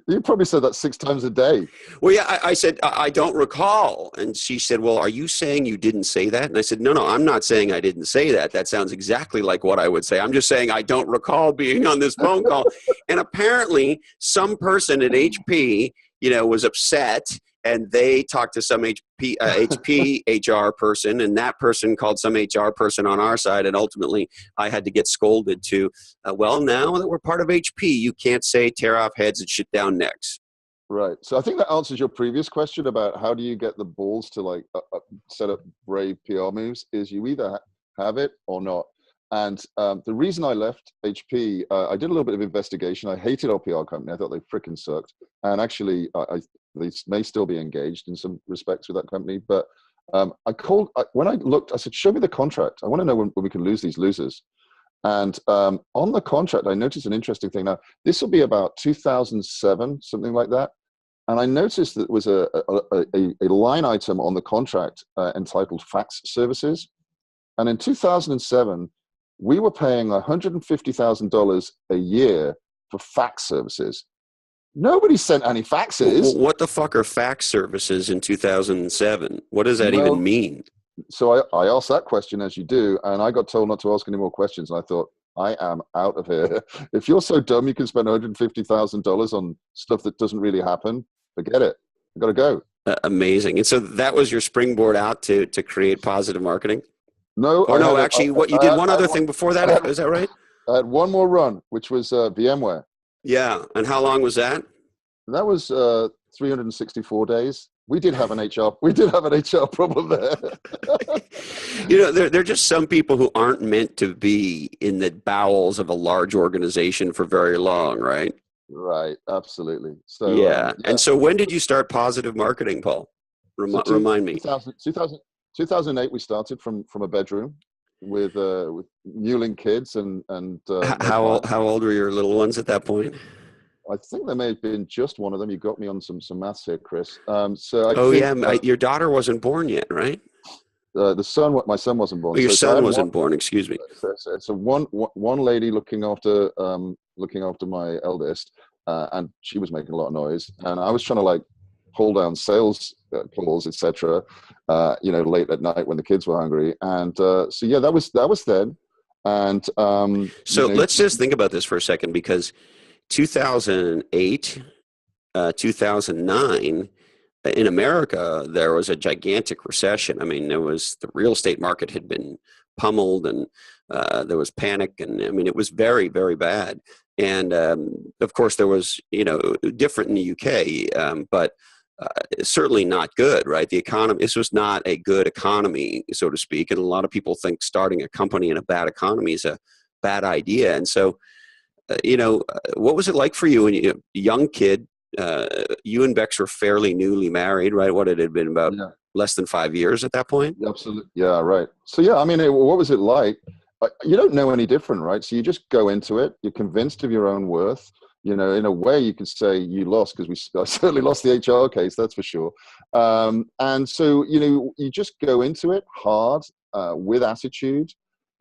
you probably said that 6 times a day. Well, yeah, I said, I don't recall. And she said, "Well, are you saying you didn't say that?" And I said, no, I'm not saying I didn't say that. That sounds exactly like what I would say. I'm just saying I don't recall being on this phone call. And apparently some person at HP, was upset, and they talked to some HP HR person, and that person called some HR person on our side, and ultimately I had to get scolded to, well, now that we're part of HP, you can't say tear off heads and shit down necks. Right. So I think that answers your previous question about how do you get the balls to set up brave PR moves, is you either have it or not. And the reason I left HP, I did a little bit of investigation. I hated our PR company. I thought they freaking sucked. And actually, they may still be engaged in some respects with that company. But when I looked, I said, "Show me the contract. I want to know when we can lose these losers." And on the contract, I noticed an interesting thing. Now, this will be about 2007, something like that. And I noticed that there was a line item on the contract entitled fax services. And in 2007, we were paying $150,000 a year for fax services. Nobody sent any faxes. What the fuck are fax services in 2007? What does that even mean? So I asked that question, as you do, and I got told not to ask any more questions. And I thought, I am out of here. If you're so dumb you can spend $150,000 on stuff that doesn't really happen, forget it. I got to go. Amazing. And so that was your springboard out to create positive marketing? No. Or no, actually, you did one other thing before that. Is that right? I had one more run, which was VMware. Yeah. And how long was that? That was 364 days. We did have an HR problem there. There are just some people who aren't meant to be in the bowels of a large organization for very long, right? Right. Absolutely. So yeah. And so when did you start positive marketing, Paul? Remind me. 2008, we started from a bedroom with mewling kids and how old were your little ones at that point? I think there may have been just one of them. You got me on some maths here, Chris. Your daughter wasn't born yet, right? My son wasn't born. Oh, your son wasn't born. Excuse me. So one lady looking after my eldest, and she was making a lot of noise, and I was trying to pull down sales calls, etc. Late at night when the kids were hungry, and that was then. And let's just think about this for a second, because 2008, 2009, in America, there was a gigantic recession. I mean, the real estate market had been pummeled, and there was panic, and I mean, it was very, very bad. And of course, there was, different in the UK, but certainly not good, right? The economy, this was not a good economy, so to speak. And a lot of people think starting a company in a bad economy is a bad idea. And so, what was it like for you when you, young kid, you and Bex were fairly newly married, right? What, it had been about less than 5 years at that point? Absolutely. Yeah, right. So, I mean, what was it like? You don't know any different, right? So you just go into it. You're convinced of your own worth. in a way you could say you lost, because I certainly lost the HR case, that's for sure. And so, you just go into it hard, with attitude.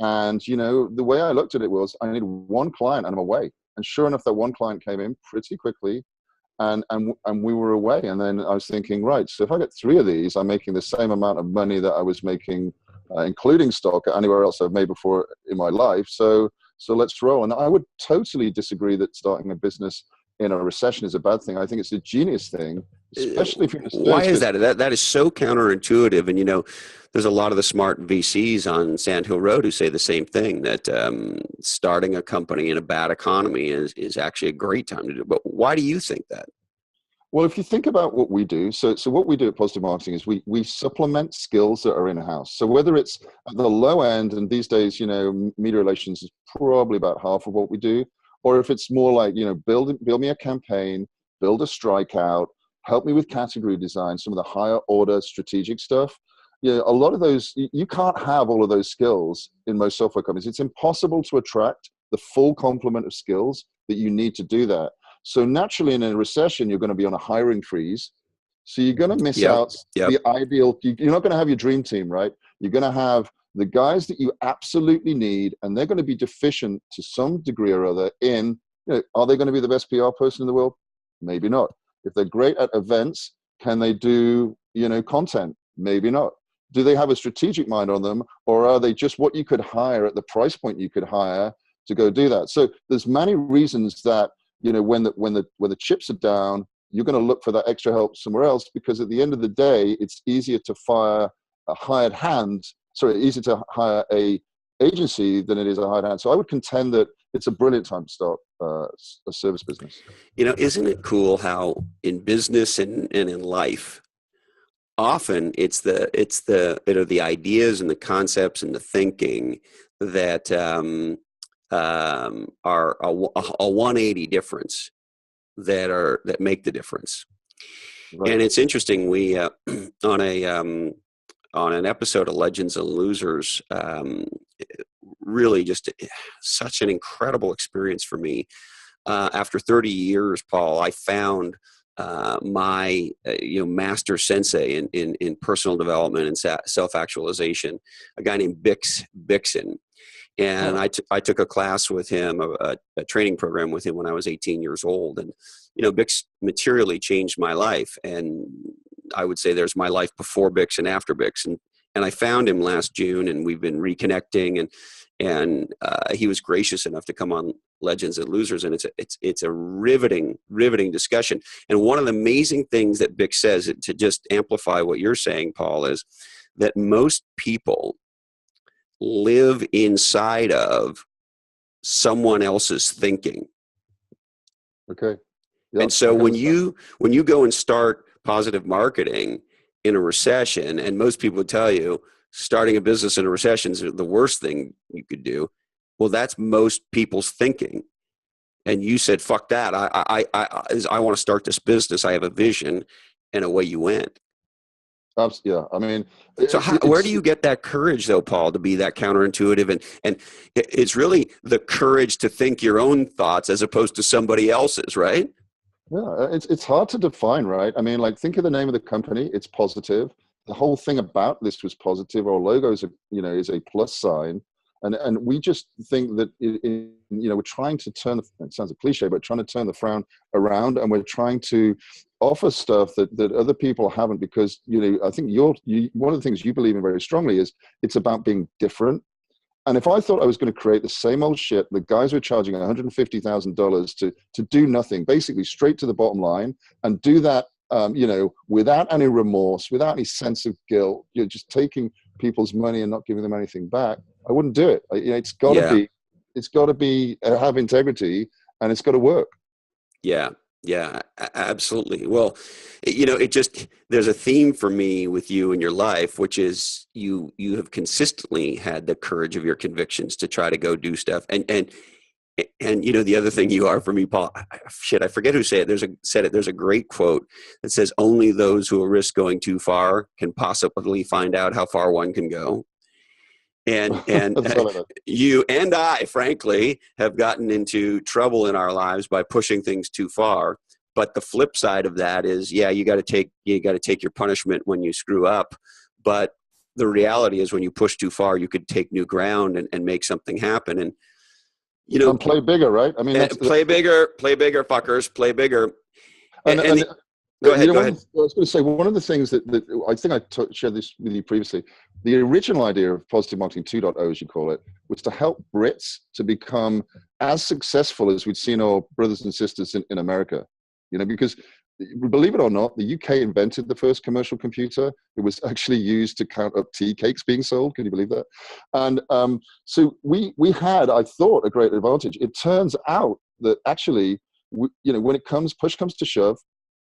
And, the way I looked at it was, I need one client and I'm away. And sure enough, that one client came in pretty quickly, and we were away. And then I was thinking, right, so if I get 3 of these, I'm making the same amount of money that I was making, including stock, anywhere else I've made before in my life. So let's roll. And I would totally disagree that starting a business in a recession is a bad thing. I think it's a genius thing, especially if you're in a Why is that? That is so counterintuitive. And, there's a lot of the smart VCs on Sand Hill Road who say the same thing, that starting a company in a bad economy is actually a great time to do it. But why do you think that? Well, if you think about what we do, so what we do at Positive Marketing is we supplement skills that are in-house. So whether it's at the low end, and these days, media relations is probably about half of what we do, or if it's more like, build me a campaign, build a strikeout, help me with category design, some of the higher order strategic stuff. A lot of those, you can't have all of those skills in most software companies. It's impossible to attract the full complement of skills that you need to do that. So naturally, in a recession, you're going to be on a hiring freeze. So you're going to miss out the ideal. You're not going to have your dream team, right? You're going to have the guys that you absolutely need, and they're going to be deficient to some degree or other in, are they going to be the best PR person in the world? Maybe not. If they're great at events, can they do, content? Maybe not. Do they have a strategic mind on them, or are they just what you could hire at the price point you could hire to go do that? So there's many reasons that, when the chips are down, you're going to look for that extra help somewhere else, because at the end of the day, it's easier to fire a hired hand. Easier to hire a agency than it is a hired hand. So I would contend that it's a brilliant time to start a service business. Isn't it cool how in business and in life, often it's the ideas and the concepts and the thinking that are a 180 difference that make the difference. Right. And it's interesting. We on an episode of Legends and Losers, really just such an incredible experience for me. After 30 years, Paul, I found my master sensei in personal development and self-actualization, a guy named Bixen. And I took a class with him, a training program with him when I was 18 years old. And, Bix materially changed my life. And I would say there's my life before Bix and after Bix. And I found him last June, and we've been reconnecting, and he was gracious enough to come on Legends and Losers. And it's a riveting discussion. And one of the amazing things that Bix says, to just amplify what you're saying, Paul, is that most people live inside of someone else's thinking. Okay. Yep. And so when you go and start positive marketing in a recession, and most people would tell you starting a business in a recession is the worst thing you could do. Well, that's most people's thinking. And you said, fuck that. I want to start this business. I have a vision, and away you went. Yeah, I mean, so where do you get that courage, though, Paul, to be that counterintuitive? And it's really the courage to think your own thoughts as opposed to somebody else's, right? Yeah, it's hard to define, right? I mean, like, think of the name of the company. It's positive. The whole thing about this was positive. Our logo is a plus sign. And we just think that, we're trying to turn, it sounds a cliche, but trying to turn the frown around, and we're trying to offer stuff that other people haven't, because, I think one of the things you believe in very strongly is it's about being different. And if I thought I was going to create the same old shit, the guys were charging $150,000 to do nothing, basically straight to the bottom line, and do that, without any remorse, without any sense of guilt, just taking people's money and not giving them anything back, I wouldn't do it. It's got to be have integrity, and it's got to work. Yeah, absolutely. Well, there's a theme for me with you in your life, which is you have consistently had the courage of your convictions to try to go do stuff. And the other thing you are for me, Paul, I forget who said it. There's a great quote that says, only those who risk going too far can possibly find out how far one can go. And you and I, frankly, have gotten into trouble in our lives by pushing things too far. But the flip side of that is, yeah, you got to take your punishment when you screw up. But the reality is, when you push too far, you could take new ground and make something happen. And and play bigger, right? I mean, play bigger, fuckers, play bigger. And go ahead. I was going to say, one of the things that I think I shared this with you previously, the original idea of Positive Marketing 2.0, as you call it, was to help Brits to become as successful as we'd seen our brothers and sisters in America. Because believe it or not, the UK invented the first commercial computer. It was actually used to count up tea cakes being sold. Can you believe that? And so we had, I thought, a great advantage. It turns out that actually, when push comes to shove,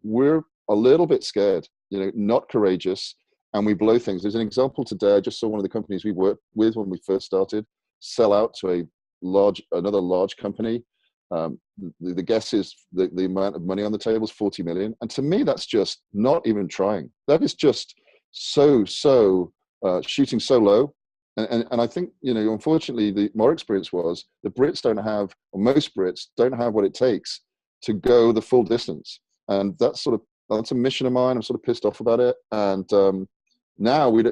we're a little bit scared, not courageous, and we blow things. There's an example today. I just saw one of the companies we worked with when we first started sell out to another large company. The guess is the amount of money on the table is 40 million. And to me, that's just not even trying. That is just so shooting so low. And I think, unfortunately, my experience was the Brits don't have, or most Brits don't have what it takes to go the full distance. And that's a mission of mine. I'm sort of pissed off about it. And now we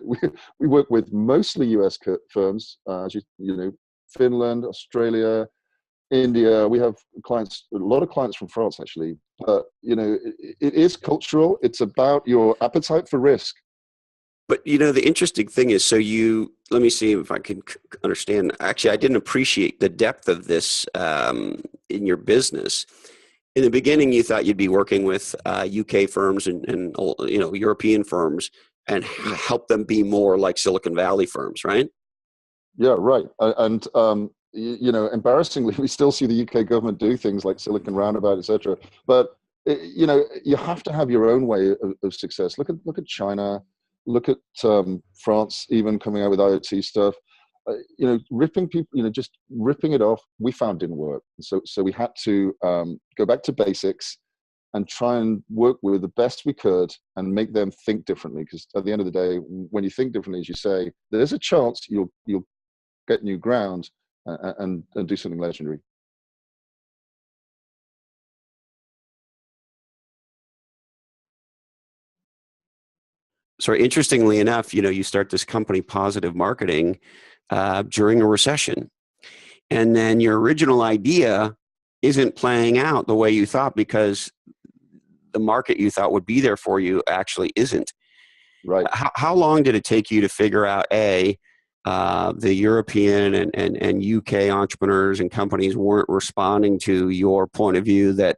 work with mostly US firms, Finland, Australia, India. We have a lot of clients from France, actually. But, it is cultural. It's about your appetite for risk. But, the interesting thing is, let me see if I can understand. Actually, I didn't appreciate the depth of this in your business. In the beginning, you thought you'd be working with UK firms and European firms and help them be more like Silicon Valley firms, right? Yeah, right. And embarrassingly, we still see the UK government do things like Silicon Roundabout, etc. But you have to have your own way of success. Look at China. Look at France, even coming out with IoT stuff. Ripping people, just ripping it off, we found didn't work. So we had to go back to basics and try and work with the best we could and make them think differently. Because at the end of the day, when you think differently, as you say, there's a chance you'll get new ground and do something legendary. So interestingly enough, you start this company, Positive Marketing, during a recession. And then your original idea isn't playing out the way you thought because the market you thought would be there for you actually isn't. Right. How long did it take you to figure out, the European and UK entrepreneurs and companies weren't responding to your point of view that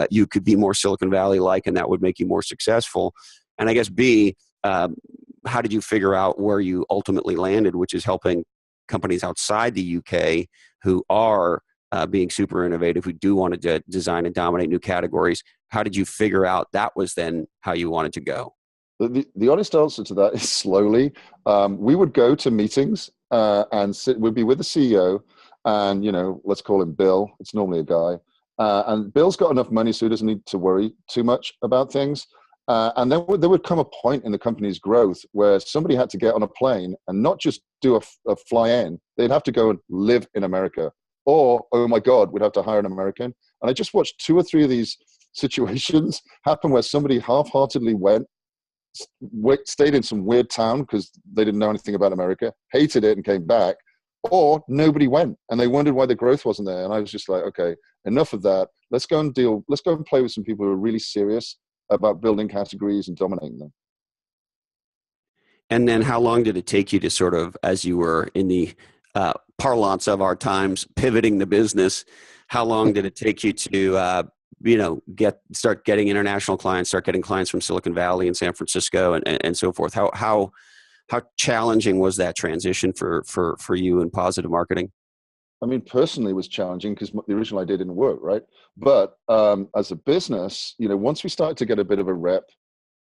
you could be more Silicon Valley-like and that would make you more successful? And I guess B, how did you figure out where you ultimately landed, which is helping companies outside the UK who are being super innovative, who do want to design and dominate new categories? How did you figure out that was then how you wanted to go? The honest answer to that is slowly. We would go to meetings and we'd be with the CEO and, let's call him Bill. It's normally a guy. And Bill's got enough money so he doesn't need to worry too much about things. And then there would come a point in the company's growth where somebody had to get on a plane and not just do a fly in. They'd have to go and live in America. Or, oh my God, we'd have to hire an American. And I just watched 2 or 3 of these situations happen where somebody half-heartedly stayed in some weird town because they didn't know anything about America, hated it and came back, or nobody went and they wondered why the growth wasn't there. And I was just like, okay, enough of that. Let's go and play with some people who are really serious about building categories and dominating them. And then how long did it take you to sort of, as you were in the parlance of our times, pivoting the business, how long did it take you to, start getting international clients, start getting clients from Silicon Valley and San Francisco and so forth? How challenging was that transition for you in Positive Marketing? I mean, personally, it was challenging because the original idea didn't work, right? But as a business, once we started to get a bit of a rep,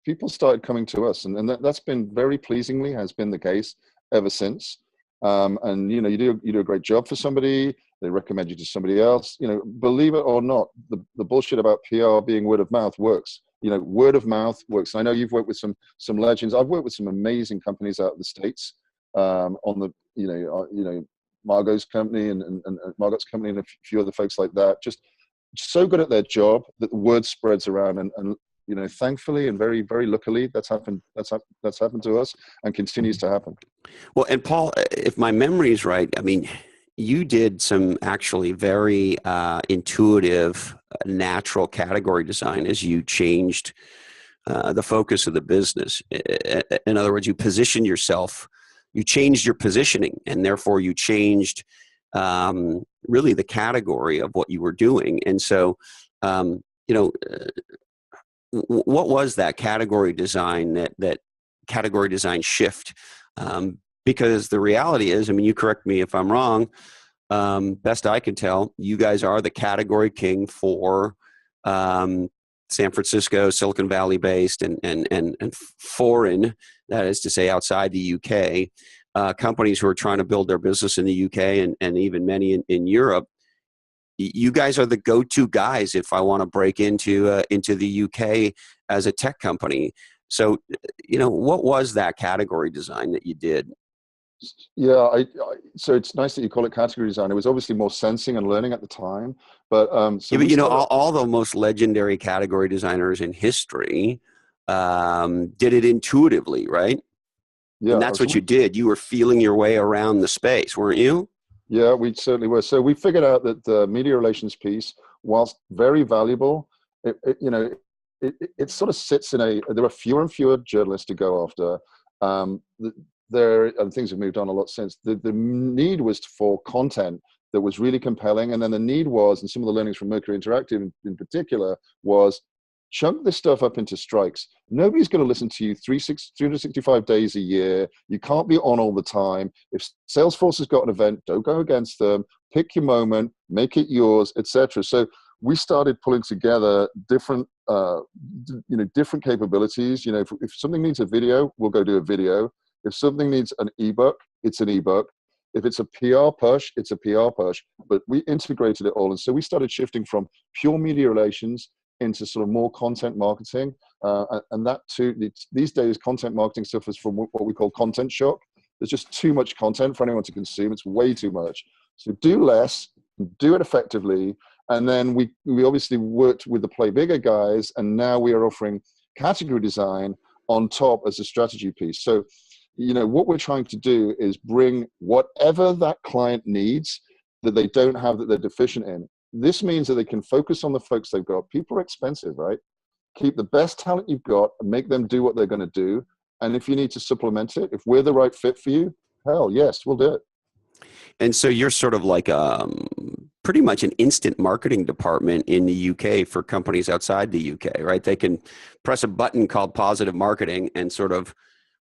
people started coming to us, and that's been very pleasingly has been the case ever since. And you do a great job for somebody, they recommend you to somebody else. Believe it or not, the bullshit about PR being word of mouth works. Word of mouth works. And I know you've worked with some legends. I've worked with some amazing companies out of the States on Margot's company and Margot's company and a few other folks like that, just so good at their job that the word spreads around. And thankfully and very, very luckily, that's happened to us and continues to happen. Well, and Paul, if my memory is right, I mean, you did some actually very intuitive, natural category design as you changed the focus of the business. In other words, you positioned yourself, you changed your positioning, and therefore you changed really the category of what you were doing. And so, what was that category design, that category design shift? Because the reality is, I mean, you correct me if I'm wrong, best I can tell, you guys are the category king for San Francisco, Silicon Valley based and foreign, that is to say outside the UK, companies who are trying to build their business in the UK and even many in Europe. You guys are the go-to guys if I want to break into the UK as a tech company. So, what was that category design that you did? Yeah, so it's nice that you call it category design. It was obviously more sensing and learning at the time, but all the most legendary category designers in history did it intuitively, right? Yeah, and that's what you did. You were feeling your way around the space, weren't you? Yeah, we certainly were. So we figured out that the media relations piece, whilst very valuable, it sort of sits there are fewer and fewer journalists to go after. And things have moved on a lot since. The need was for content that was really compelling. And then the need was, and some of the learnings from Mercury Interactive in particular, was chunk this stuff up into strikes. Nobody's going to listen to you 365 days a year. You can't be on all the time. If Salesforce has got an event, don't go against them. Pick your moment, make it yours, etc. So we started pulling together different capabilities. If something needs a video, we'll go do a video. If something needs an ebook, it's an ebook. If it's a PR push, it's a PR push. But we integrated it all. And so we started shifting from pure media relations into sort of more content marketing. And that too, these days, content marketing suffers from what we call content shock. There's just too much content for anyone to consume. It's way too much. So do less, do it effectively. And then we obviously worked with the Play Bigger guys, and now we are offering category design on top as a strategy piece. So, what we're trying to do is bring whatever that client needs that they don't have, that they're deficient in. This means that they can focus on the folks they've got. People are expensive, right? Keep the best talent you've got and make them do what they're going to do. And if you need to supplement it, if we're the right fit for you, hell yes, we'll do it. And so you're sort of like pretty much an instant marketing department in the UK for companies outside the UK, right? They can press a button called positive marketing and sort of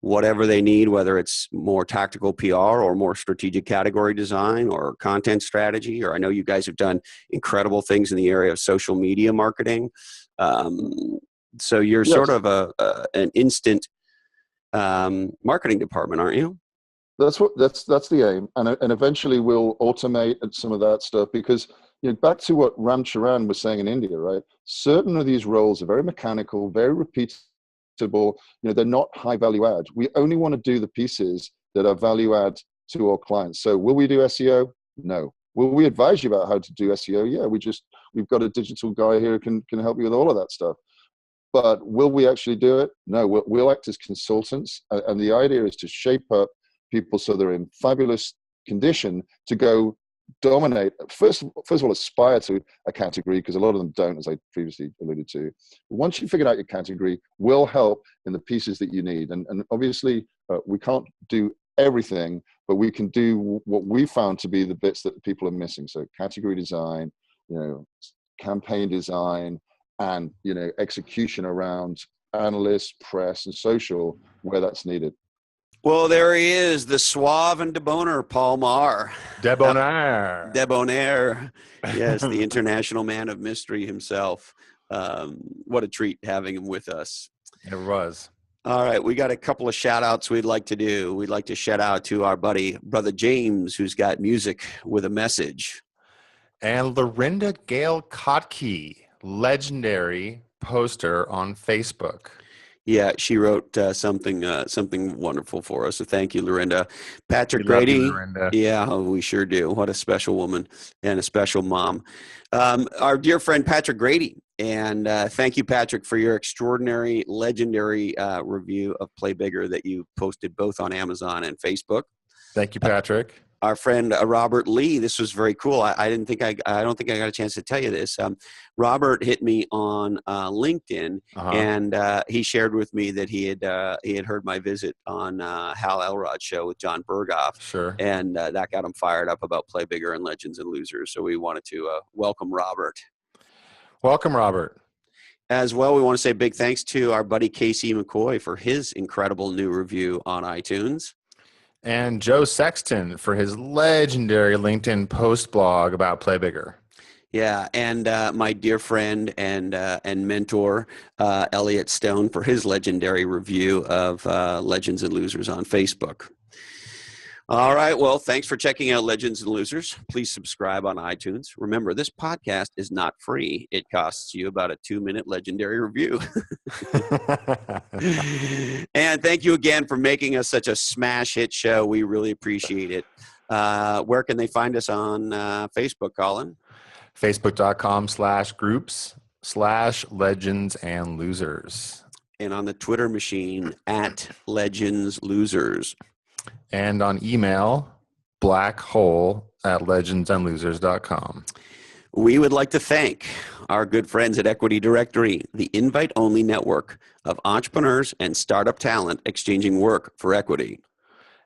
whatever they need, whether it's more tactical PR or more strategic category design or content strategy, or I know you guys have done incredible things in the area of social media marketing. So you're sort of an instant marketing department, aren't you? That's the aim, and eventually we'll automate some of that stuff, because back to what Ram Charan was saying in India, right? Certain of these roles are very mechanical, very repeatable. They're not high value add. We only want to do the pieces that are value add to our clients. So will we do SEO? No. Will we advise you about how to do SEO? Yeah, we've got a digital guy here who can help you with all of that stuff. But will we actually do it? No, we'll act as consultants. And the idea is to shape up people so they're in fabulous condition to go dominate. First of all, aspire to a category, because a lot of them don't, as I previously alluded to. Once you figured out your category, we'll help in the pieces that you need. And obviously, we can't do everything, but we can do what we found to be the bits that people are missing. So category design, campaign design, and execution around analysts, press, and social where that's needed. Well, there he is, the suave and debonair Paul Maher. Debonair. Debonair. Yes, the international man of mystery himself. What a treat having him with us. It was. All right, we got a couple of shout outs we'd like to do. We'd like to shout out to our buddy, Brother James, who's got music with a message. And Lorinda Gale Kotke, legendary poster on Facebook. Yeah, she wrote something wonderful for us. So thank you, Lorinda. Patrick We love you, Grady. Lorinda. Yeah, oh, we sure do. What a special woman and a special mom. Our dear friend Patrick Grady. And thank you, Patrick, for your extraordinary, legendary review of Play Bigger that you posted both on Amazon and Facebook. Thank you, Patrick. Our friend Robert Lee. This was very cool. I don't think I got a chance to tell you this. Robert hit me on LinkedIn, and he shared with me that he had heard my visit on Hal Elrod's show with John Berghoff. Sure. And that got him fired up about Play Bigger and Legends and Losers. So we wanted to welcome Robert. Welcome, Robert. As well, we want to say big thanks to our buddy Casey McCoy for his incredible new review on iTunes. And Joe Sexton for his legendary LinkedIn post blog about Play Bigger. Yeah, and my dear friend and mentor, Elliot Stone, for his legendary review of Legends and Losers on Facebook. All right, well, thanks for checking out Legends and Losers. Please subscribe on iTunes. Remember, this podcast is not free. It costs you about a 2-minute legendary review. And thank you again for making us such a smash hit show. We really appreciate it. Where can they find us on Facebook, Colin? Facebook.com/groups/Legends and Losers. And on the Twitter machine @Legends Losers. And on email, blackhole@legendsandlosers.com. We would like to thank our good friends at Equity Directory, the invite-only network of entrepreneurs and startup talent exchanging work for equity.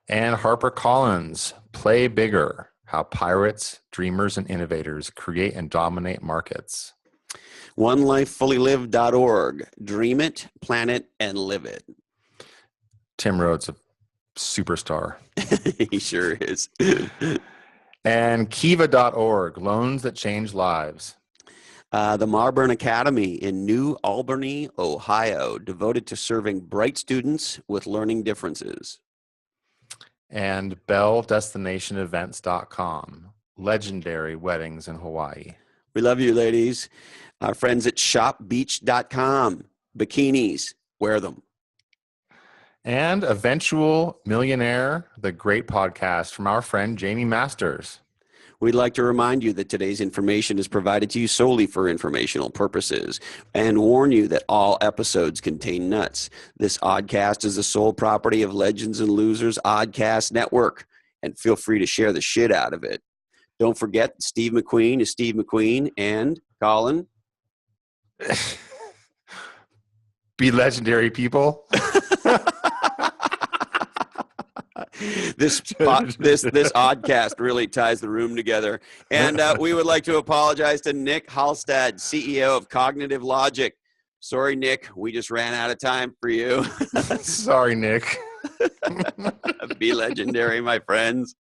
And HarperCollins, Play Bigger, How Pirates, Dreamers, and Innovators Create and Dominate Markets. OneLifeFullyLived.org. Dream it, plan it, and live it. Tim Rhodes, a superstar. He sure is. And Kiva.org, Loans That Change Lives. The Marburn Academy in New Albany, Ohio, devoted to serving bright students with learning differences. And BelleDestinationEvents.com, legendary weddings in Hawaii. We love you, ladies. Our friends at ShopBeach.com, bikinis, wear them. And Eventual Millionaire, the great podcast from our friend Jamie Masters. We'd like to remind you that today's information is provided to you solely for informational purposes and warn you that all episodes contain nuts. This oddcast is the sole property of Legends and Losers Oddcast Network, and feel free to share the shit out of it. Don't forget, Steve McQueen is Steve McQueen, and Colin. Be legendary, people. This oddcast really ties the room together. And we would like to apologize to Nick Halstad, CEO of Cognitive Logic. Sorry, Nick, we just ran out of time for you. Sorry, Nick. Be legendary, my friends.